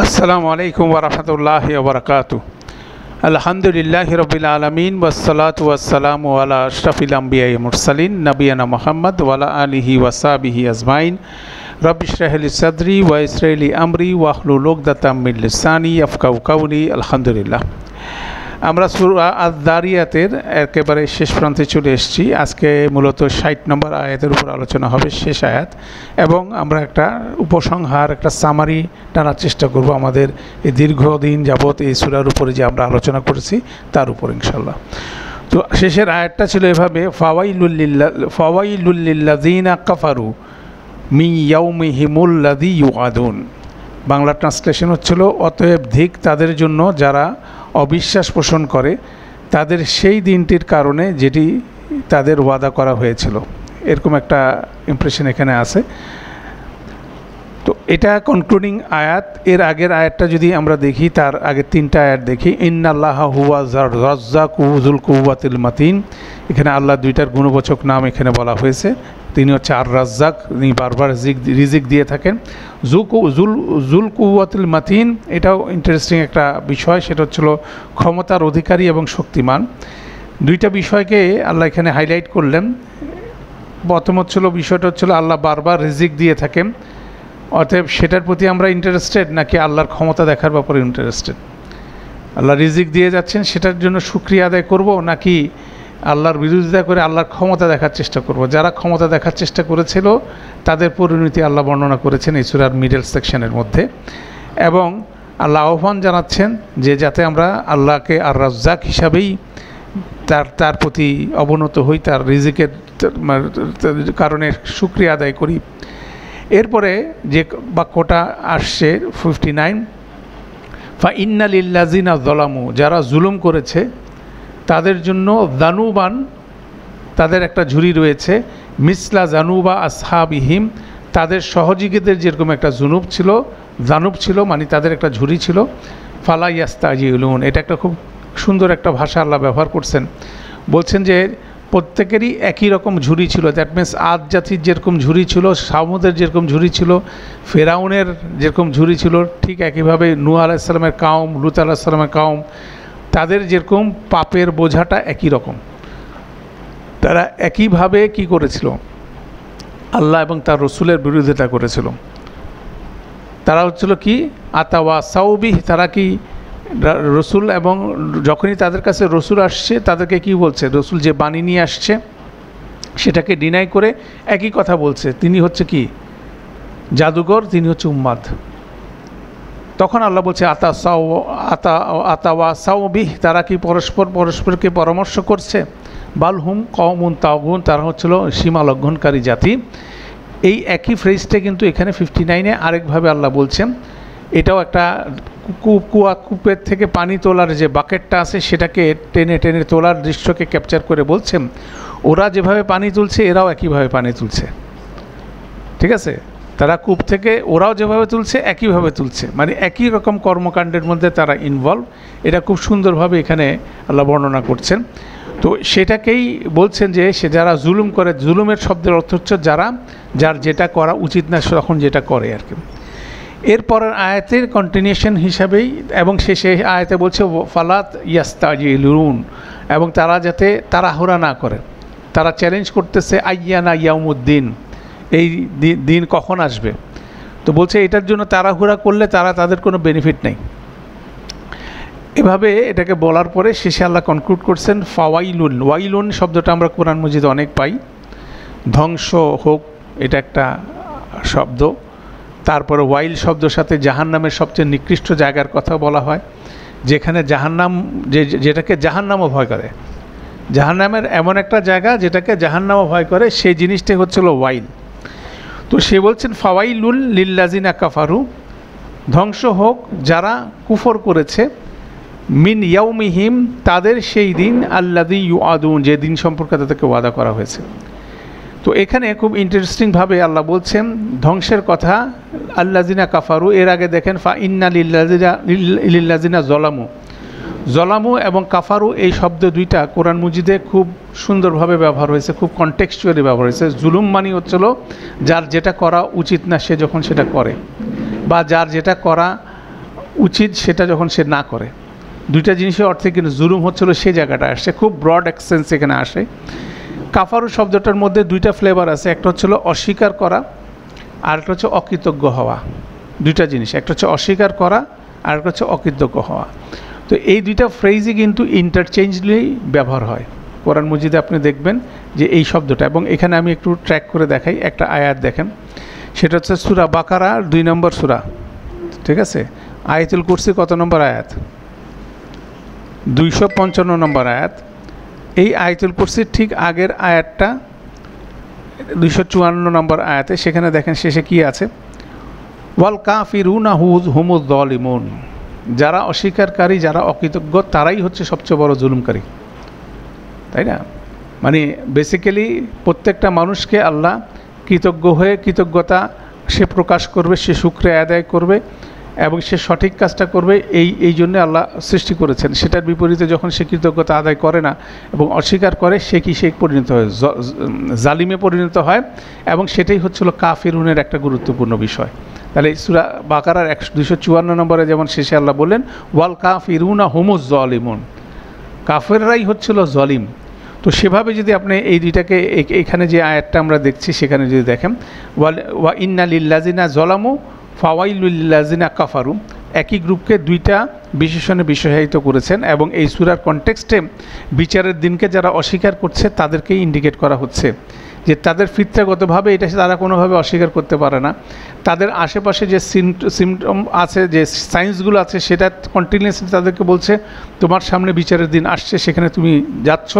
আসসালামু আলাইকুম ওয়া রাহমাতুল্লাহি ওয়া বারাকাতুহু। আলহামদুলিল্লাহি রাব্বিল আলামিন ওয়াসসালাতু ওয়াসসালামু আলা আশরাফিল আমবিয়াই মুরসালিন নবিয়ানা মুহাম্মদ ওয়া আলা আলিহি ওয়া সাহবিহি আজমাইন। রব্বি ইশরাহ লি সাদরি ওয়া ইয়াসসির লি আমরি ওয়াহলুল উকদাতাম মিন লিসানি ইয়াফকাহু কাওলি। আলহামদুলিল্লাহ, আমরা সূরা আয-যারিয়াতের একেবারে শেষ প্রান্তে চলে এসেছি। আজকে মূলত ৬০ নম্বর আয়াতের উপর আলোচনা হবে, শেষ আয়াত, এবং আমরা একটা উপসংহার, একটা সামারি টানার চেষ্টা করব আমাদের এই দীর্ঘদিন যাবৎ এই সূরার উপরে যে আমরা আলোচনা করেছি তার উপর ইনশাআল্লাহ। তো শেষের আয়াতটা ছিল এভাবে, ফাওয়াইলুল লিল্লাযিনা কাফারু মিন ইয়াউমিহিমুল্লাযী ইউআদুন। বাংলা ট্রান্সলেশন হচ্ছিল, অতএব ধিক তাদের জন্য যারা অবিশ্বাস পোষণ করে তাদের সেই দিনটির কারণে যেটি তাদের ওয়াদা করা হয়েছিল। এরকম একটা ইমপ্রেশন এখানে আছে। তো এটা কনক্লুডিং আয়াত। এর আগের আয়াতটা যদি আমরা দেখি, তার আগের তিনটা আয়াত দেখি, ইন্নাল্লাহা হুয়া রাজ্জাকু যুল কুওয়াতিল মাতিন। এখানে আল্লাহ দুইটার গুণবাচক নাম এখানে বলা হয়েছে। তিনি হচ্ছে আর রাজ্জাক, তিনি বারবার রিজিক দিয়ে থাকেন। জুল কুওয়াতিল মাতিন, এটাও ইন্টারেস্টিং একটা বিষয়। সেটা হচ্ছিল ক্ষমতার অধিকারী এবং শক্তিমান। দুইটা বিষয়কে আল্লাহ এখানে হাইলাইট করলেন। প্রথম হচ্ছিল, বিষয়টা হচ্ছিল আল্লাহ বারবার রিজিক দিয়ে থাকেন, অতএব সেটার প্রতি আমরা ইন্টারেস্টেড নাকি আল্লাহর ক্ষমতা দেখার ব্যাপারে ইন্টারেস্টেড? আল্লাহ রিজিক দিয়ে যাচ্ছেন, সেটার জন্য শুকরিয়া আদায় করব, নাকি আল্লাহর বিরোধিতা করে আল্লাহর ক্ষমতা দেখার চেষ্টা করব? যারা ক্ষমতা দেখার চেষ্টা করেছিল তাদের পরিণতি আল্লাহ বর্ণনা করেছেন এই সূরার মিডল সেকশনের মধ্যে। এবং আল্লাহ আহ্বান জানাচ্ছেন যে যাতে আমরা আল্লাহকে আর রাজ্জাক হিসাবেই তার প্রতি অবনত হই, তার রিজিকের কারণে শুকরিয়া আদায় করি। এরপরে যে বাক্যটা আসছে 59, ফা ইন্না লিল্লাযিনা যালামু, যারা জুলুম করেছে তাদের জন্য জানুবান, তাদের একটা ঝুরি রয়েছে, মিসলা জানুবা আসহাবিহিম, তাদের সহযোগীদের যেরকম একটা জানুব ছিল, মানে তাদের একটা ঝুরি ছিল। ফালা ইয়াস্তাজিলুন, এটা একটা খুব সুন্দর একটা ভাষা আল্লাহ ব্যবহার করছেন। বলছেন যে প্রত্যেকেরই একই রকম ঝুরি ছিল। দ্যাট মিনস আদ জাতির যেরকম ঝুরি ছিল, সামুদের যেরকম ঝুরি ছিল, ফেরাউনের যেরকম ঝুরি ছিল, ঠিক একইভাবে নূহ আলাইহিস সালামের কাউম, লূত আলাইহিস সালামের কাউম, তাদের যেরকম পাপের বোঝাটা একই রকম। তারা একইভাবে কি করেছিল? আল্লাহ এবং তার রসুলের বিরোধিতা করেছিল। তারা হচ্ছিল কি আতাওয়া সাউবিহ, তারা কি রসুল, এবং যখনই তাদের কাছে রসুল আসছে তাদেরকে কি বলছে? রসুল যে বাণী নিয়ে আসছে সেটাকে ডিনাই করে একই কথা বলছে, তিনি হচ্ছে কি জাদুঘর, তিনি হচ্ছে উম্মাদ। তখন আল্লাহ বলছে আতাওয়া সাউবিহ, তারা কি পরস্পরকে পরামর্শ করছে? বালহুম কওমুন তাগুন, তারা হচ্ছিল সীমা লঙ্ঘনকারী জাতি। এই একই ফ্রেজটা কিন্তু এখানে 59-এ আরেকভাবে আল্লাহ বলছেন। এটাও একটা কূপের থেকে পানি তোলার যে বাকেটটা আছে সেটাকে টেনে টেনে তোলার দৃশ্যকে ক্যাপচার করে বলছেন, ওরা যেভাবে পানি তুলছে এরাও একইভাবে পানি তুলছে। ঠিক আছে, তারা কূপ থেকে ওরাও যেভাবে তুলছে একইভাবে তুলছে, মানে একই রকম কর্মকাণ্ডের মধ্যে তারা ইনভলভ। এটা খুব সুন্দরভাবে এখানে আল্লাহ বর্ণনা করছেন। তো সেটাকেই বলছেন যে সে যারা জুলুম করে, জুলুমের শব্দের অর্থ হচ্ছে যার যেটা করা উচিত না তখন যেটা করে আর কি। এরপরের আয়াতের কন্টিনিউশন হিসাবেই, এবং শেষে আয়াতে বলছে ফালাত ইয়াস্তাজিলুন, এবং তারা যাতে তাড়াহুড়া না করে। তারা চ্যালেঞ্জ করতেছে আইয়ানা ইয়াউমুদ্দিন, এই দিন কখন আসবে? তো বলছে এটার জন্য তাড়াহুড়া করলে তাদের কোনো বেনিফিট নেই। এভাবে এটাকে বলার পরে শেষে আল্লাহ কনক্লুড করছেন ফাওয়াইলুন। ওয়াইলুন শব্দটা আমরা কোরআন মজিদে অনেক পাই, ধ্বংস হোক, এটা একটা শব্দ। তারপরে ওয়াইল শব্দের সাথে জাহান্নামের সবচেয়ে নিকৃষ্ট জায়গার কথা বলা হয়, যেখানে জাহান্নাম, যেটাকে জাহান্নামও ভয় করে। জাহান্নামের এমন একটা জায়গা যেটাকে জাহান্নামও ভয় করে, সেই জিনিসটাই হচ্ছিল ওয়াইল। তো সে বলছেন ফাওয়াইলুল লিল্লাযিনা কাফারু, ধ্বংস হোক যারা কুফর করেছে, মিন ইয়াউমিহিম, তাদের সেই দিন, আল্লাযী ইউআদুন, যে দিন সম্পর্কে তাদেরকে ওয়াদা করা হয়েছে। তো এখানে খুব ইন্টারেস্টিংভাবে আল্লাহ বলছেন ধ্বংসের কথা, আল্লাযিনা কাফারু। এর আগে দেখেন ফা ইন্না লিল্লাযিনা জলামু এবং কাফারু, এই শব্দ দুইটা কোরআন মজিদে খুব সুন্দরভাবে ব্যবহার হয়েছে, খুব কনটেক্সচুয়ালি ব্যবহার হয়েছে। জুলুম মানে হচ্ছিল যার যেটা করা উচিত না সে যখন সেটা করে, বা যার যেটা করা উচিত সেটা যখন সে না করে। দুইটা জিনিসের অর্থে কিন্তু জুলুম হচ্ছিল সেই জায়গাটা আসছে, খুব ব্রড এক্সেন্স এখানে আসে। কাফারু শব্দটার মধ্যে দুইটা ফ্লেভার আছে, একটা হচ্ছিল অস্বীকার করা আর একটা হচ্ছে অকৃতজ্ঞ হওয়া। দুইটা জিনিস, একটা হচ্ছে অস্বীকার করা আর একটা হচ্ছে অকৃতজ্ঞ হওয়া। তো এই দুইটা ফ্রেজই কিন্তু ইন্টারচেঞ্জলি ব্যবহার হয় কোরআন মজিদে। আপনি দেখবেন যে এই শব্দটা, এবং এখানে আমি একটু ট্র্যাক করে দেখাই। একটা আয়াত দেখেন, সেটা হচ্ছে সূরা বাকারা 2 নম্বর সূরা, ঠিক আছে? আয়াতুল কুরসি কত নম্বর আয়াত? 255 নম্বর আয়াত। এই আয়াতুল কুরসির ঠিক আগের আয়াতটা 254 নম্বর আয়াতে, সেখানে দেখেন শেষে কি আছে? ওয়াল কাফিরুনা হুমুজ যালিমুন, যারা অস্বীকারী, যারা অকৃতজ্ঞ, তারাই হচ্ছে সবচেয়ে বড় জুলুমকারী, তাই না? মানে বেসিক্যালি প্রত্যেকটা মানুষকে আল্লাহ কৃতজ্ঞ হয়ে কৃতজ্ঞতা সে প্রকাশ করবে, সে শুকরিয়া আদায় করবে এবং সে সঠিক কাজটা করবে, এই জন্য আল্লাহ সৃষ্টি করেছেন। সেটার বিপরীতে যখন সে কৃতজ্ঞতা আদায় করে না এবং অস্বীকার করে, সে কি সে পরিণত হয় জালিমে পরিণত হয়, এবং সেটাই হচ্ছিল কাফিরুনের একটা গুরুত্বপূর্ণ বিষয়। তাহলে সূরা বাকারার 254 নম্বরে যেমন শেষে আল্লাহ বললেন ওয়াল কাফিরুনা হুমুজ যালিমুন, কাফেররাই হচ্ছিল জালিম। তো সেভাবে যদি আপনি এই দুইটাকে এখানে যে আয়াতটা আমরা দেখছি সেখানে যদি দেখেন, ওয়া ইন্না লিল্লাযিনা যালামু ফাওয়াইলুল লিল্লাযিনা কাফারু, একই গ্রুপকে দুইটা বিশেষণে বিশেষায়িত করেছেন, এবং এই সূরার কনটেক্সটে বিচারের দিনকে যারা অস্বীকার করছে তাদেরকেই ইন্ডিকেট করা হচ্ছে যে তাদের ফিতরাগতভাবে এটা তারা কোনোভাবে অস্বীকার করতে পারে না। তাদের আশেপাশে যে সিমটম আছে, যে সাইন্সগুলো আছে, সেটা কন্টিনিউয়াসলি তাদেরকে বলছে তোমার সামনে বিচারের দিন আসছে, সেখানে তুমি যাচ্ছ।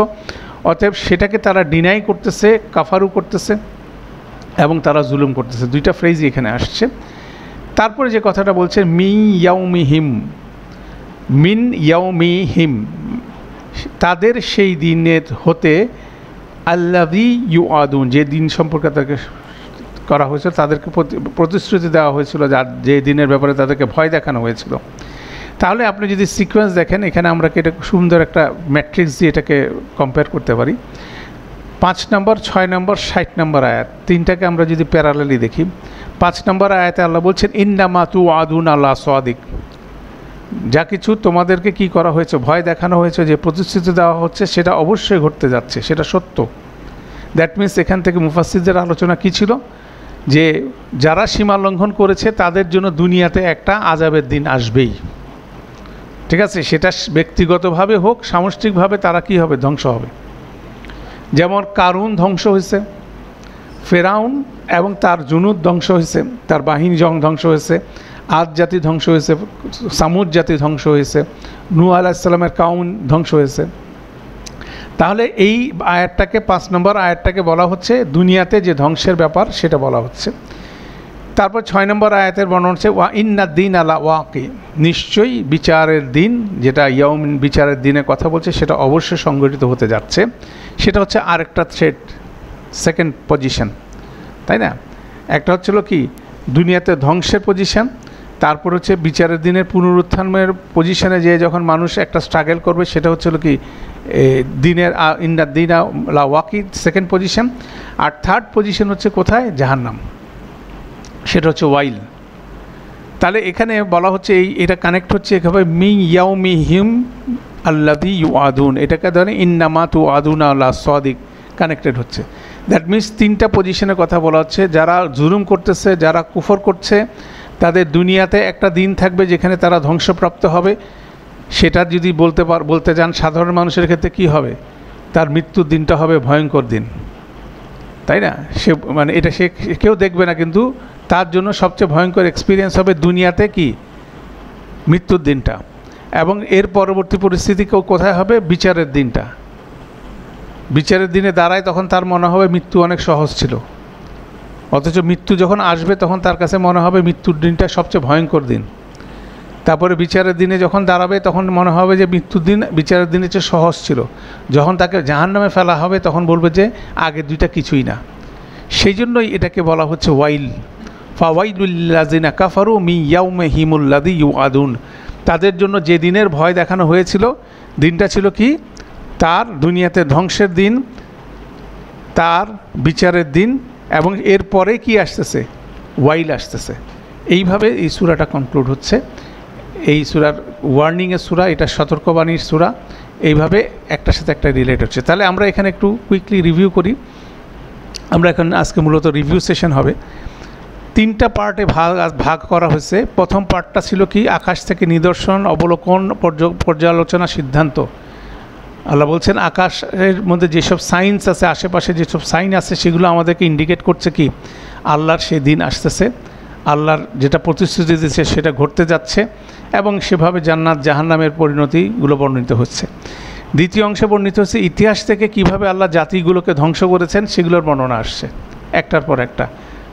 অতএব সেটাকে তারা ডিনাই করতেছে, কাফারু করতেছে এবং তারা জুলুম করতেছে। দুইটা ফ্রেজই এখানে আসছে। তারপরে যে কথাটা বলছে মিন ইয়াউমিহিম, তাদের সেই দিনের হতে, আল্লাযী ইউআদুন, যে দিন সম্পর্কে তাদেরকে করা হয়েছিল, তাদেরকে প্রতিশ্রুতি দেওয়া হয়েছিল, যে দিনের ব্যাপারে তাদেরকে ভয় দেখানো হয়েছিল। তাহলে আপনি যদি সিকোয়েন্স দেখেন, এখানে আমরা এটা সুন্দর একটা ম্যাট্রিক্স দিয়ে এটাকে কম্পেয়ার করতে পারি। 5 নম্বর, 6 নম্বর, 60 নম্বর আয়াত, তিনটাকে আমরা যদি প্যারালালি দেখি, 5 নম্বর আয়াতে আল্লাহ বলছেন ইন্নামা তুআদুনা লাসাদিক, যা কিছু তোমাদেরকে কি করা হয়েছে, ভয় দেখানো হয়েছে, যে প্রতিশ্রুতি দেওয়া হচ্ছে, সেটা অবশ্যই ঘটতে যাচ্ছে, সেটা সত্য। দ্যাট মিনস এখান থেকে মুফাসসিরদের আলোচনা কী ছিল, যে যারা সীমা লঙ্ঘন করেছে তাদের জন্য দুনিয়াতে একটা আযাবের দিন আসবেই, ঠিক আছে? সেটা ব্যক্তিগতভাবে হোক, সামষ্টিকভাবে তারা কি হবে, ধ্বংস হবে। যেমন কারুন ধ্বংস হয়েছে, ফেরাউন এবং তার জুনুদ ধ্বংস হয়েছে, তার বাহিনী ধ্বংস হয়েছে, আদ জাতি ধ্বংস হয়েছে, সামুদ জাতি ধ্বংস হয়েছে, নূহ আলাইহিস সালামের কাউম ধ্বংস হয়েছে। তাহলে এই আয়াতটাকে 5 নম্বর আয়াতটাকে বলা হচ্ছে দুনিয়াতে যে ধ্বংসের ব্যাপার সেটা বলা হচ্ছে। তারপর 6 নম্বর আয়াতের বর্ণনা হচ্ছে ওয়া ইন্নাদ দীন আলা ওয়াকি, নিশ্চয়ই বিচারের দিন, যেটা ইয়াউমিন বিচারের দিনের কথা বলছে, সেটা অবশ্যই সংগঠিত হতে যাচ্ছে। সেটা হচ্ছে আরেকটা থ্রেট, সেকেন্ড পজিশন, তাই না? একটা হচ্ছিল কি দুনিয়াতে ধ্বংসের পজিশন, তারপর হচ্ছে বিচারের দিনের পুনরুত্থানের পজিশনে যে যখন মানুষ একটা স্ট্রাগল করবে, সেটা হচ্ছিল কি দিনের ইন্নাদ দীন আলা ওয়াকি, সেকেন্ড পজিশন। আর থার্ড পজিশন হচ্ছে কোথায়, জাহান্নাম, সেটা হচ্ছে ওয়াইল। তাহলে এখানে বলা হচ্ছে এটা কানেক্ট হচ্ছে এভাবে মিন ইয়াউমিহিম আল্লাযী ইউআদুন, এটাকে ধরে ইন্নামা তুআদুনা লাসাদিক কানেক্টেড হচ্ছে। দ্যাট মিনস তিনটা পজিশনের কথা বলা হচ্ছে। যারা জুলুম করতেছে, যারা কুফর করছে, তাদের দুনিয়াতে একটা দিন থাকবে যেখানে তারা ধ্বংসপ্রাপ্ত হবে। সেটা যদি বলতে যান সাধারণ মানুষের ক্ষেত্রে কি হবে, তার মৃত্যুর দিনটা হবে ভয়ঙ্কর দিন, তাই না? সে মানে এটা সে কেউ দেখবে না, কিন্তু তার জন্য সবচেয়ে ভয়ঙ্কর এক্সপিরিয়েন্স হবে দুনিয়াতে কি মৃত্যুর দিনটা। এবং এর পরবর্তী পরিস্থিতি কোথায় হবে, বিচারের দিনটা। বিচারের দিনে দাঁড়ায়, তখন তার মনে হবে মৃত্যু অনেক সহজ ছিল, অথচ মৃত্যু যখন আসবে তখন তার কাছে মনে হবে মৃত্যুর দিনটা সবচেয়ে ভয়ঙ্কর দিন। তারপরে বিচারের দিনে যখন দাঁড়াবে তখন মনে হবে যে মৃত্যুর দিন বিচারের দিনের চেয়ে সহজ ছিল। যখন তাকে জাহান্নামে ফেলা হবে তখন বলবে যে আগে দুইটা কিছুই না। সেই জন্যই এটাকে বলা হচ্ছে ওয়াইল, ফাওয়াইলুল লিল্লাযিনা কাফারু মিন ইয়াউমিহিমুল্লাযী ইউআদুন, তাদের জন্য যে দিনের ভয় দেখানো হয়েছিল, দিনটা ছিল কি, তার দুনিয়াতে ধ্বংসের দিন, তার বিচারের দিন, এবং এর পরে কি আসতেছে, ওয়াইল আসতেছে। এইভাবে এই সূরাটা কনক্লুড হচ্ছে। এই সূরার ওয়ার্নিংয়ের সূরা, এটা সতর্কবাণীর সূরা, এইভাবে একটার সাথে একটা রিলেট হচ্ছে। তাহলে আমরা এখানে একটু কুইকলি রিভিউ করি। আমরা এখন আজকে মূলত রিভিউ সেশন হবে। 3টা পার্টে ভাগ করা হয়েছে। প্রথম পার্টটা ছিল কি, আকাশ থেকে নিদর্শন, অবলোকন, পর্যালোচনা, সিদ্ধান্ত। আল্লাহ বলছেন আকাশের মধ্যে যেসব সাইন্স আছে, আশেপাশে যেসব সাইন আছে, সেগুলো আমাদেরকে ইন্ডিকেট করছে কি আল্লাহর সেই দিন আসতেছে, আল্লাহর যেটা প্রতিশ্রুতি দিয়েছে সেটা ঘটতে যাচ্ছে, এবং সেভাবে জান্নাত জাহান্নামের পরিণতিগুলো বর্ণিত হচ্ছে। দ্বিতীয় অংশে বর্ণিত হচ্ছে ইতিহাস থেকে কিভাবে আল্লাহ জাতিগুলোকে ধ্বংস করেছেন সেগুলোর বর্ণনা আসছে একটার পর একটা।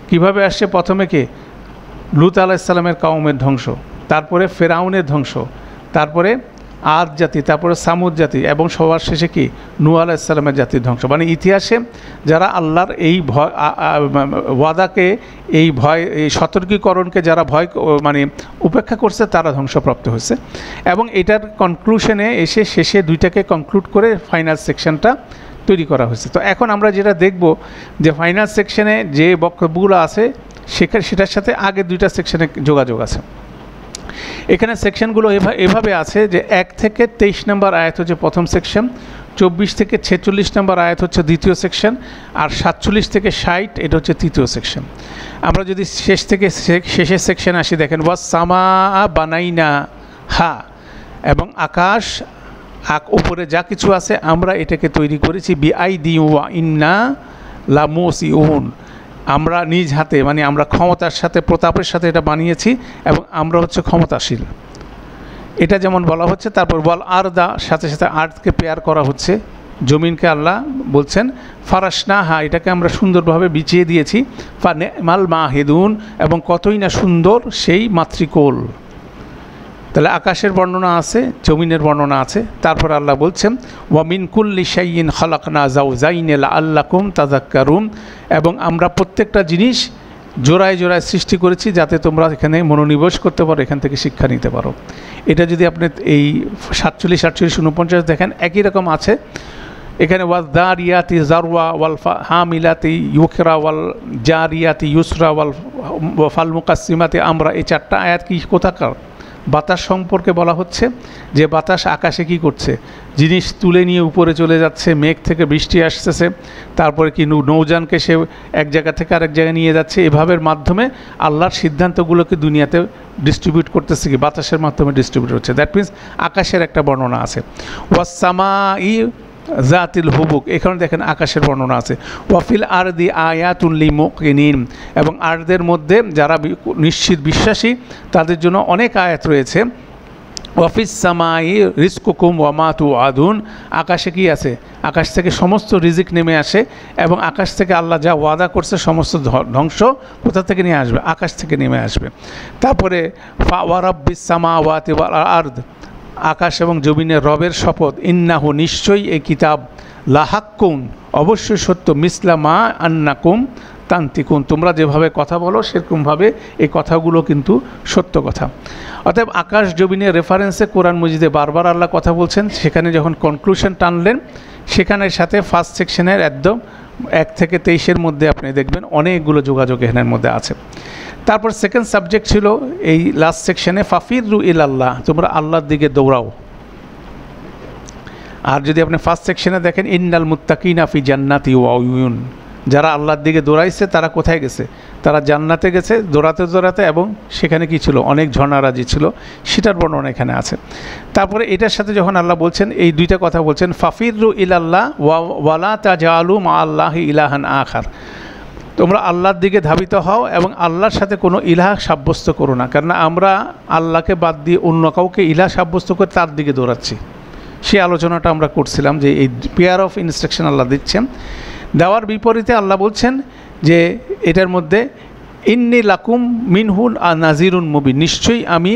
কিভাবে আসছে, প্রথমে কি লূত আলাইহিস সালামের কওমের ধ্বংস, তারপরে ফেরাউনের ধ্বংস, তারপরে আদ জাতি, তারপরে সামুদ জাতি, এবং সবার শেষে কি নূহ আলাইহিস সালামের জাতির ধ্বংস। মানে ইতিহাসে যারা আল্লাহর এই ভয় ওয়াদাকে, এই সতর্কীকরণকে যারা মানে উপেক্ষা করছে তারা ধ্বংসপ্রাপ্ত হয়েছে। এবং এটার কনক্লুশনে এসে শেষে দুইটাকে কনক্লুড করে ফাইনাল সেকশনটা তৈরি করা হয়েছে। তো এখন আমরা যেটা দেখব যে ফাইনাল সেকশনে যে বক্তব্যগুলো আছে সেটার সাথে আগে 2টা সেকশনে যোগাযোগ আছে। এখানে সেকশনগুলো এভাবে আছে যে 1 থেকে 23 নম্বর আয়াত হচ্ছে প্রথম সেকশন, 24 থেকে 46 নম্বর আয়াত হচ্ছে দ্বিতীয় সেকশন, আর 47 থেকে 60 এটা হচ্ছে তৃতীয় সেকশন। আমরা যদি শেষ থেকে শেষের সেকশন আসি, দেখেন ওয়াস সামা বানাইনা হা, এবং আকাশ উপরে যা কিছু আছে আমরা এটাকে তৈরি করেছি বিআইদি ওয়া ইন্না লামুসিউন, আমরা নিজ হাতে, মানে আমরা ক্ষমতার সাথে, প্রতাপের সাথে এটা বানিয়েছি, এবং আমরা হচ্ছে ক্ষমতাশীল, এটা যেমন বলা হচ্ছে। তারপর বল আরদা, সাথে সাথে আর্থকে পেয়ার করা হচ্ছে, জমিনকে আল্লাহ বলছেন ফারাশনাহা, এটাকে আমরা সুন্দরভাবে বিছিয়ে দিয়েছি, ফানেমাল মাহিদুন, এবং কতই না সুন্দর সেই মাতৃকোল। তাহলে আকাশের বর্ণনা আছে, জমিনের বর্ণনা আছে। তারপর আল্লাহ বলছেন ওয়ামিন কুল্লি শাইইন খালাকনা যাওজাইন লাআল্লাকুম তাযাক্কারুন, এবং আমরা প্রত্যেকটা জিনিস জোড়ায় জোড়ায় সৃষ্টি করেছি যাতে তোমরা এখানে মনোনিবেশ করতে পারো, এখান থেকে শিক্ষা নিতে পারো। এটা যদি আপনি এই 47, 48, 49 দেখেন একই রকম আছে। এখানে ওয়াল দারিয়াতি জারওয়া ওয়াল হামিলাতি ইউকরা ওয়াল জারিয়াতি ইউসরা ওয়াল ফাল মুকাসসিমাতি আমরা, এই 4টা আয়াত কি কোথাকার? বাতাস সম্পর্কে বলা হচ্ছে যে বাতাস আকাশে কি করছে, জিনিস তুলে নিয়ে উপরে চলে যাচ্ছে, মেঘ থেকে বৃষ্টি আসতেছে, তারপরে কি নৌযানকে সে এক জায়গা থেকে আরেক জায়গায় নিয়ে যাচ্ছে। এভাবের মাধ্যমে আল্লাহর সিদ্ধান্তগুলোকে দুনিয়াতে ডিস্ট্রিবিউট করতেছে, কি বাতাসের মাধ্যমে ডিস্ট্রিবিউট হচ্ছে। দ্যাট মিনস আকাশের একটা বর্ণনা আছে। ওয়াসসামাই জাতিল হুবুক, এখানে দেখেন আকাশের বর্ণনা আছে। ওয়াফিল আরদি আয়াতুন লিমুকিনিন, এবং আরদের মধ্যে যারা নিশ্চিত বিশ্বাসী তাদের জন্য অনেক আয়াত রয়েছে। ওয়াফিস সামাই রিজকুকুম ওয়া মা তুআদুন, আকাশে কি আছে? আকাশ থেকে সমস্ত রিজিক নেমে আসে, এবং আকাশ থেকে আল্লাহ যা ওয়াদা করছে সমস্ত ধ্বংস কোথা থেকে নিয়ে আসবে? আকাশ থেকে নেমে আসবে। তারপরে ওয়া রাব্বিস সামাওয়াতি ওয়াল আরদ, আকাশ এবং জমিনের রবের শপথ, ইন্নাহু নিশ্চয়ই এই কিতাব লাহাক্কুন অবশ্যই সত্য, মিসলা মা আন্নাকুম তান্তিকুন, তোমরা যেভাবে কথা বলো সেরকমভাবে এই কথাগুলো কিন্তু সত্য কথা। অতএব আকাশ জমিনের রেফারেন্সে কোরআন মজিদে বারবার আল্লাহ কথা বলছেন। সেখানে যখন কনক্লুশন টানলেন সেখানের সাথে ফার্স্ট সেকশনের একদম 1 থেকে 23 মধ্যে আপনি দেখবেন অনেকগুলো যোগাযোগ এখানের মধ্যে আছে। তারপর সেকেন্ড সাবজেক্ট ছিল এই লাস্ট সেকশনে ফাফিরু ইলাল্লাহ, তোমরা আল্লাহর দিকে দৌড়াও। আর যদি আপনি ফার্স্ট সেকশনে দেখেন ইন্নাল মুত্তাকিনা ফি জান্নাতি ওয়া উয়ুন, যারা আল্লাহর দিকে দৌড়াইছে তারা কোথায় গেছে? তারা জান্নাতে গেছে দৌড়াতে দৌড়াতে, এবং সেখানে কি ছিল? অনেক ঝর্ণারাজি ছিল, সেটার বর্ণনা এখানে আছে। তারপরে এটার সাথে যখন আল্লাহ বলছেন এই 2টা কথা বলছেন, ফাফিরু ইলাল্লাহ ওয়ালা তাজালু মা আল্লাহি ইলাহান আখার, তোমরা আল্লাহর দিকে ধাবিত হও এবং আল্লাহর সাথে কোনো ইলাহ সাব্যস্ত করো না। কেননা আমরা আল্লাহকে বাদ দিয়ে অন্য কাউকে ইলাহ সাব্যস্ত করে তার দিকে দৌড়াচ্ছি। সেই আলোচনাটা আমরা করছিলাম যে এই পেয়ার অফ ইনস্ট্রাকশন আল্লাহ দিচ্ছেন। দেওয়ার বিপরীতে আল্লাহ বলছেন যে এটার মধ্যে ইন্নী লাকুম মিনহুন নাজিরুন মুবিন, নিশ্চয়ই আমি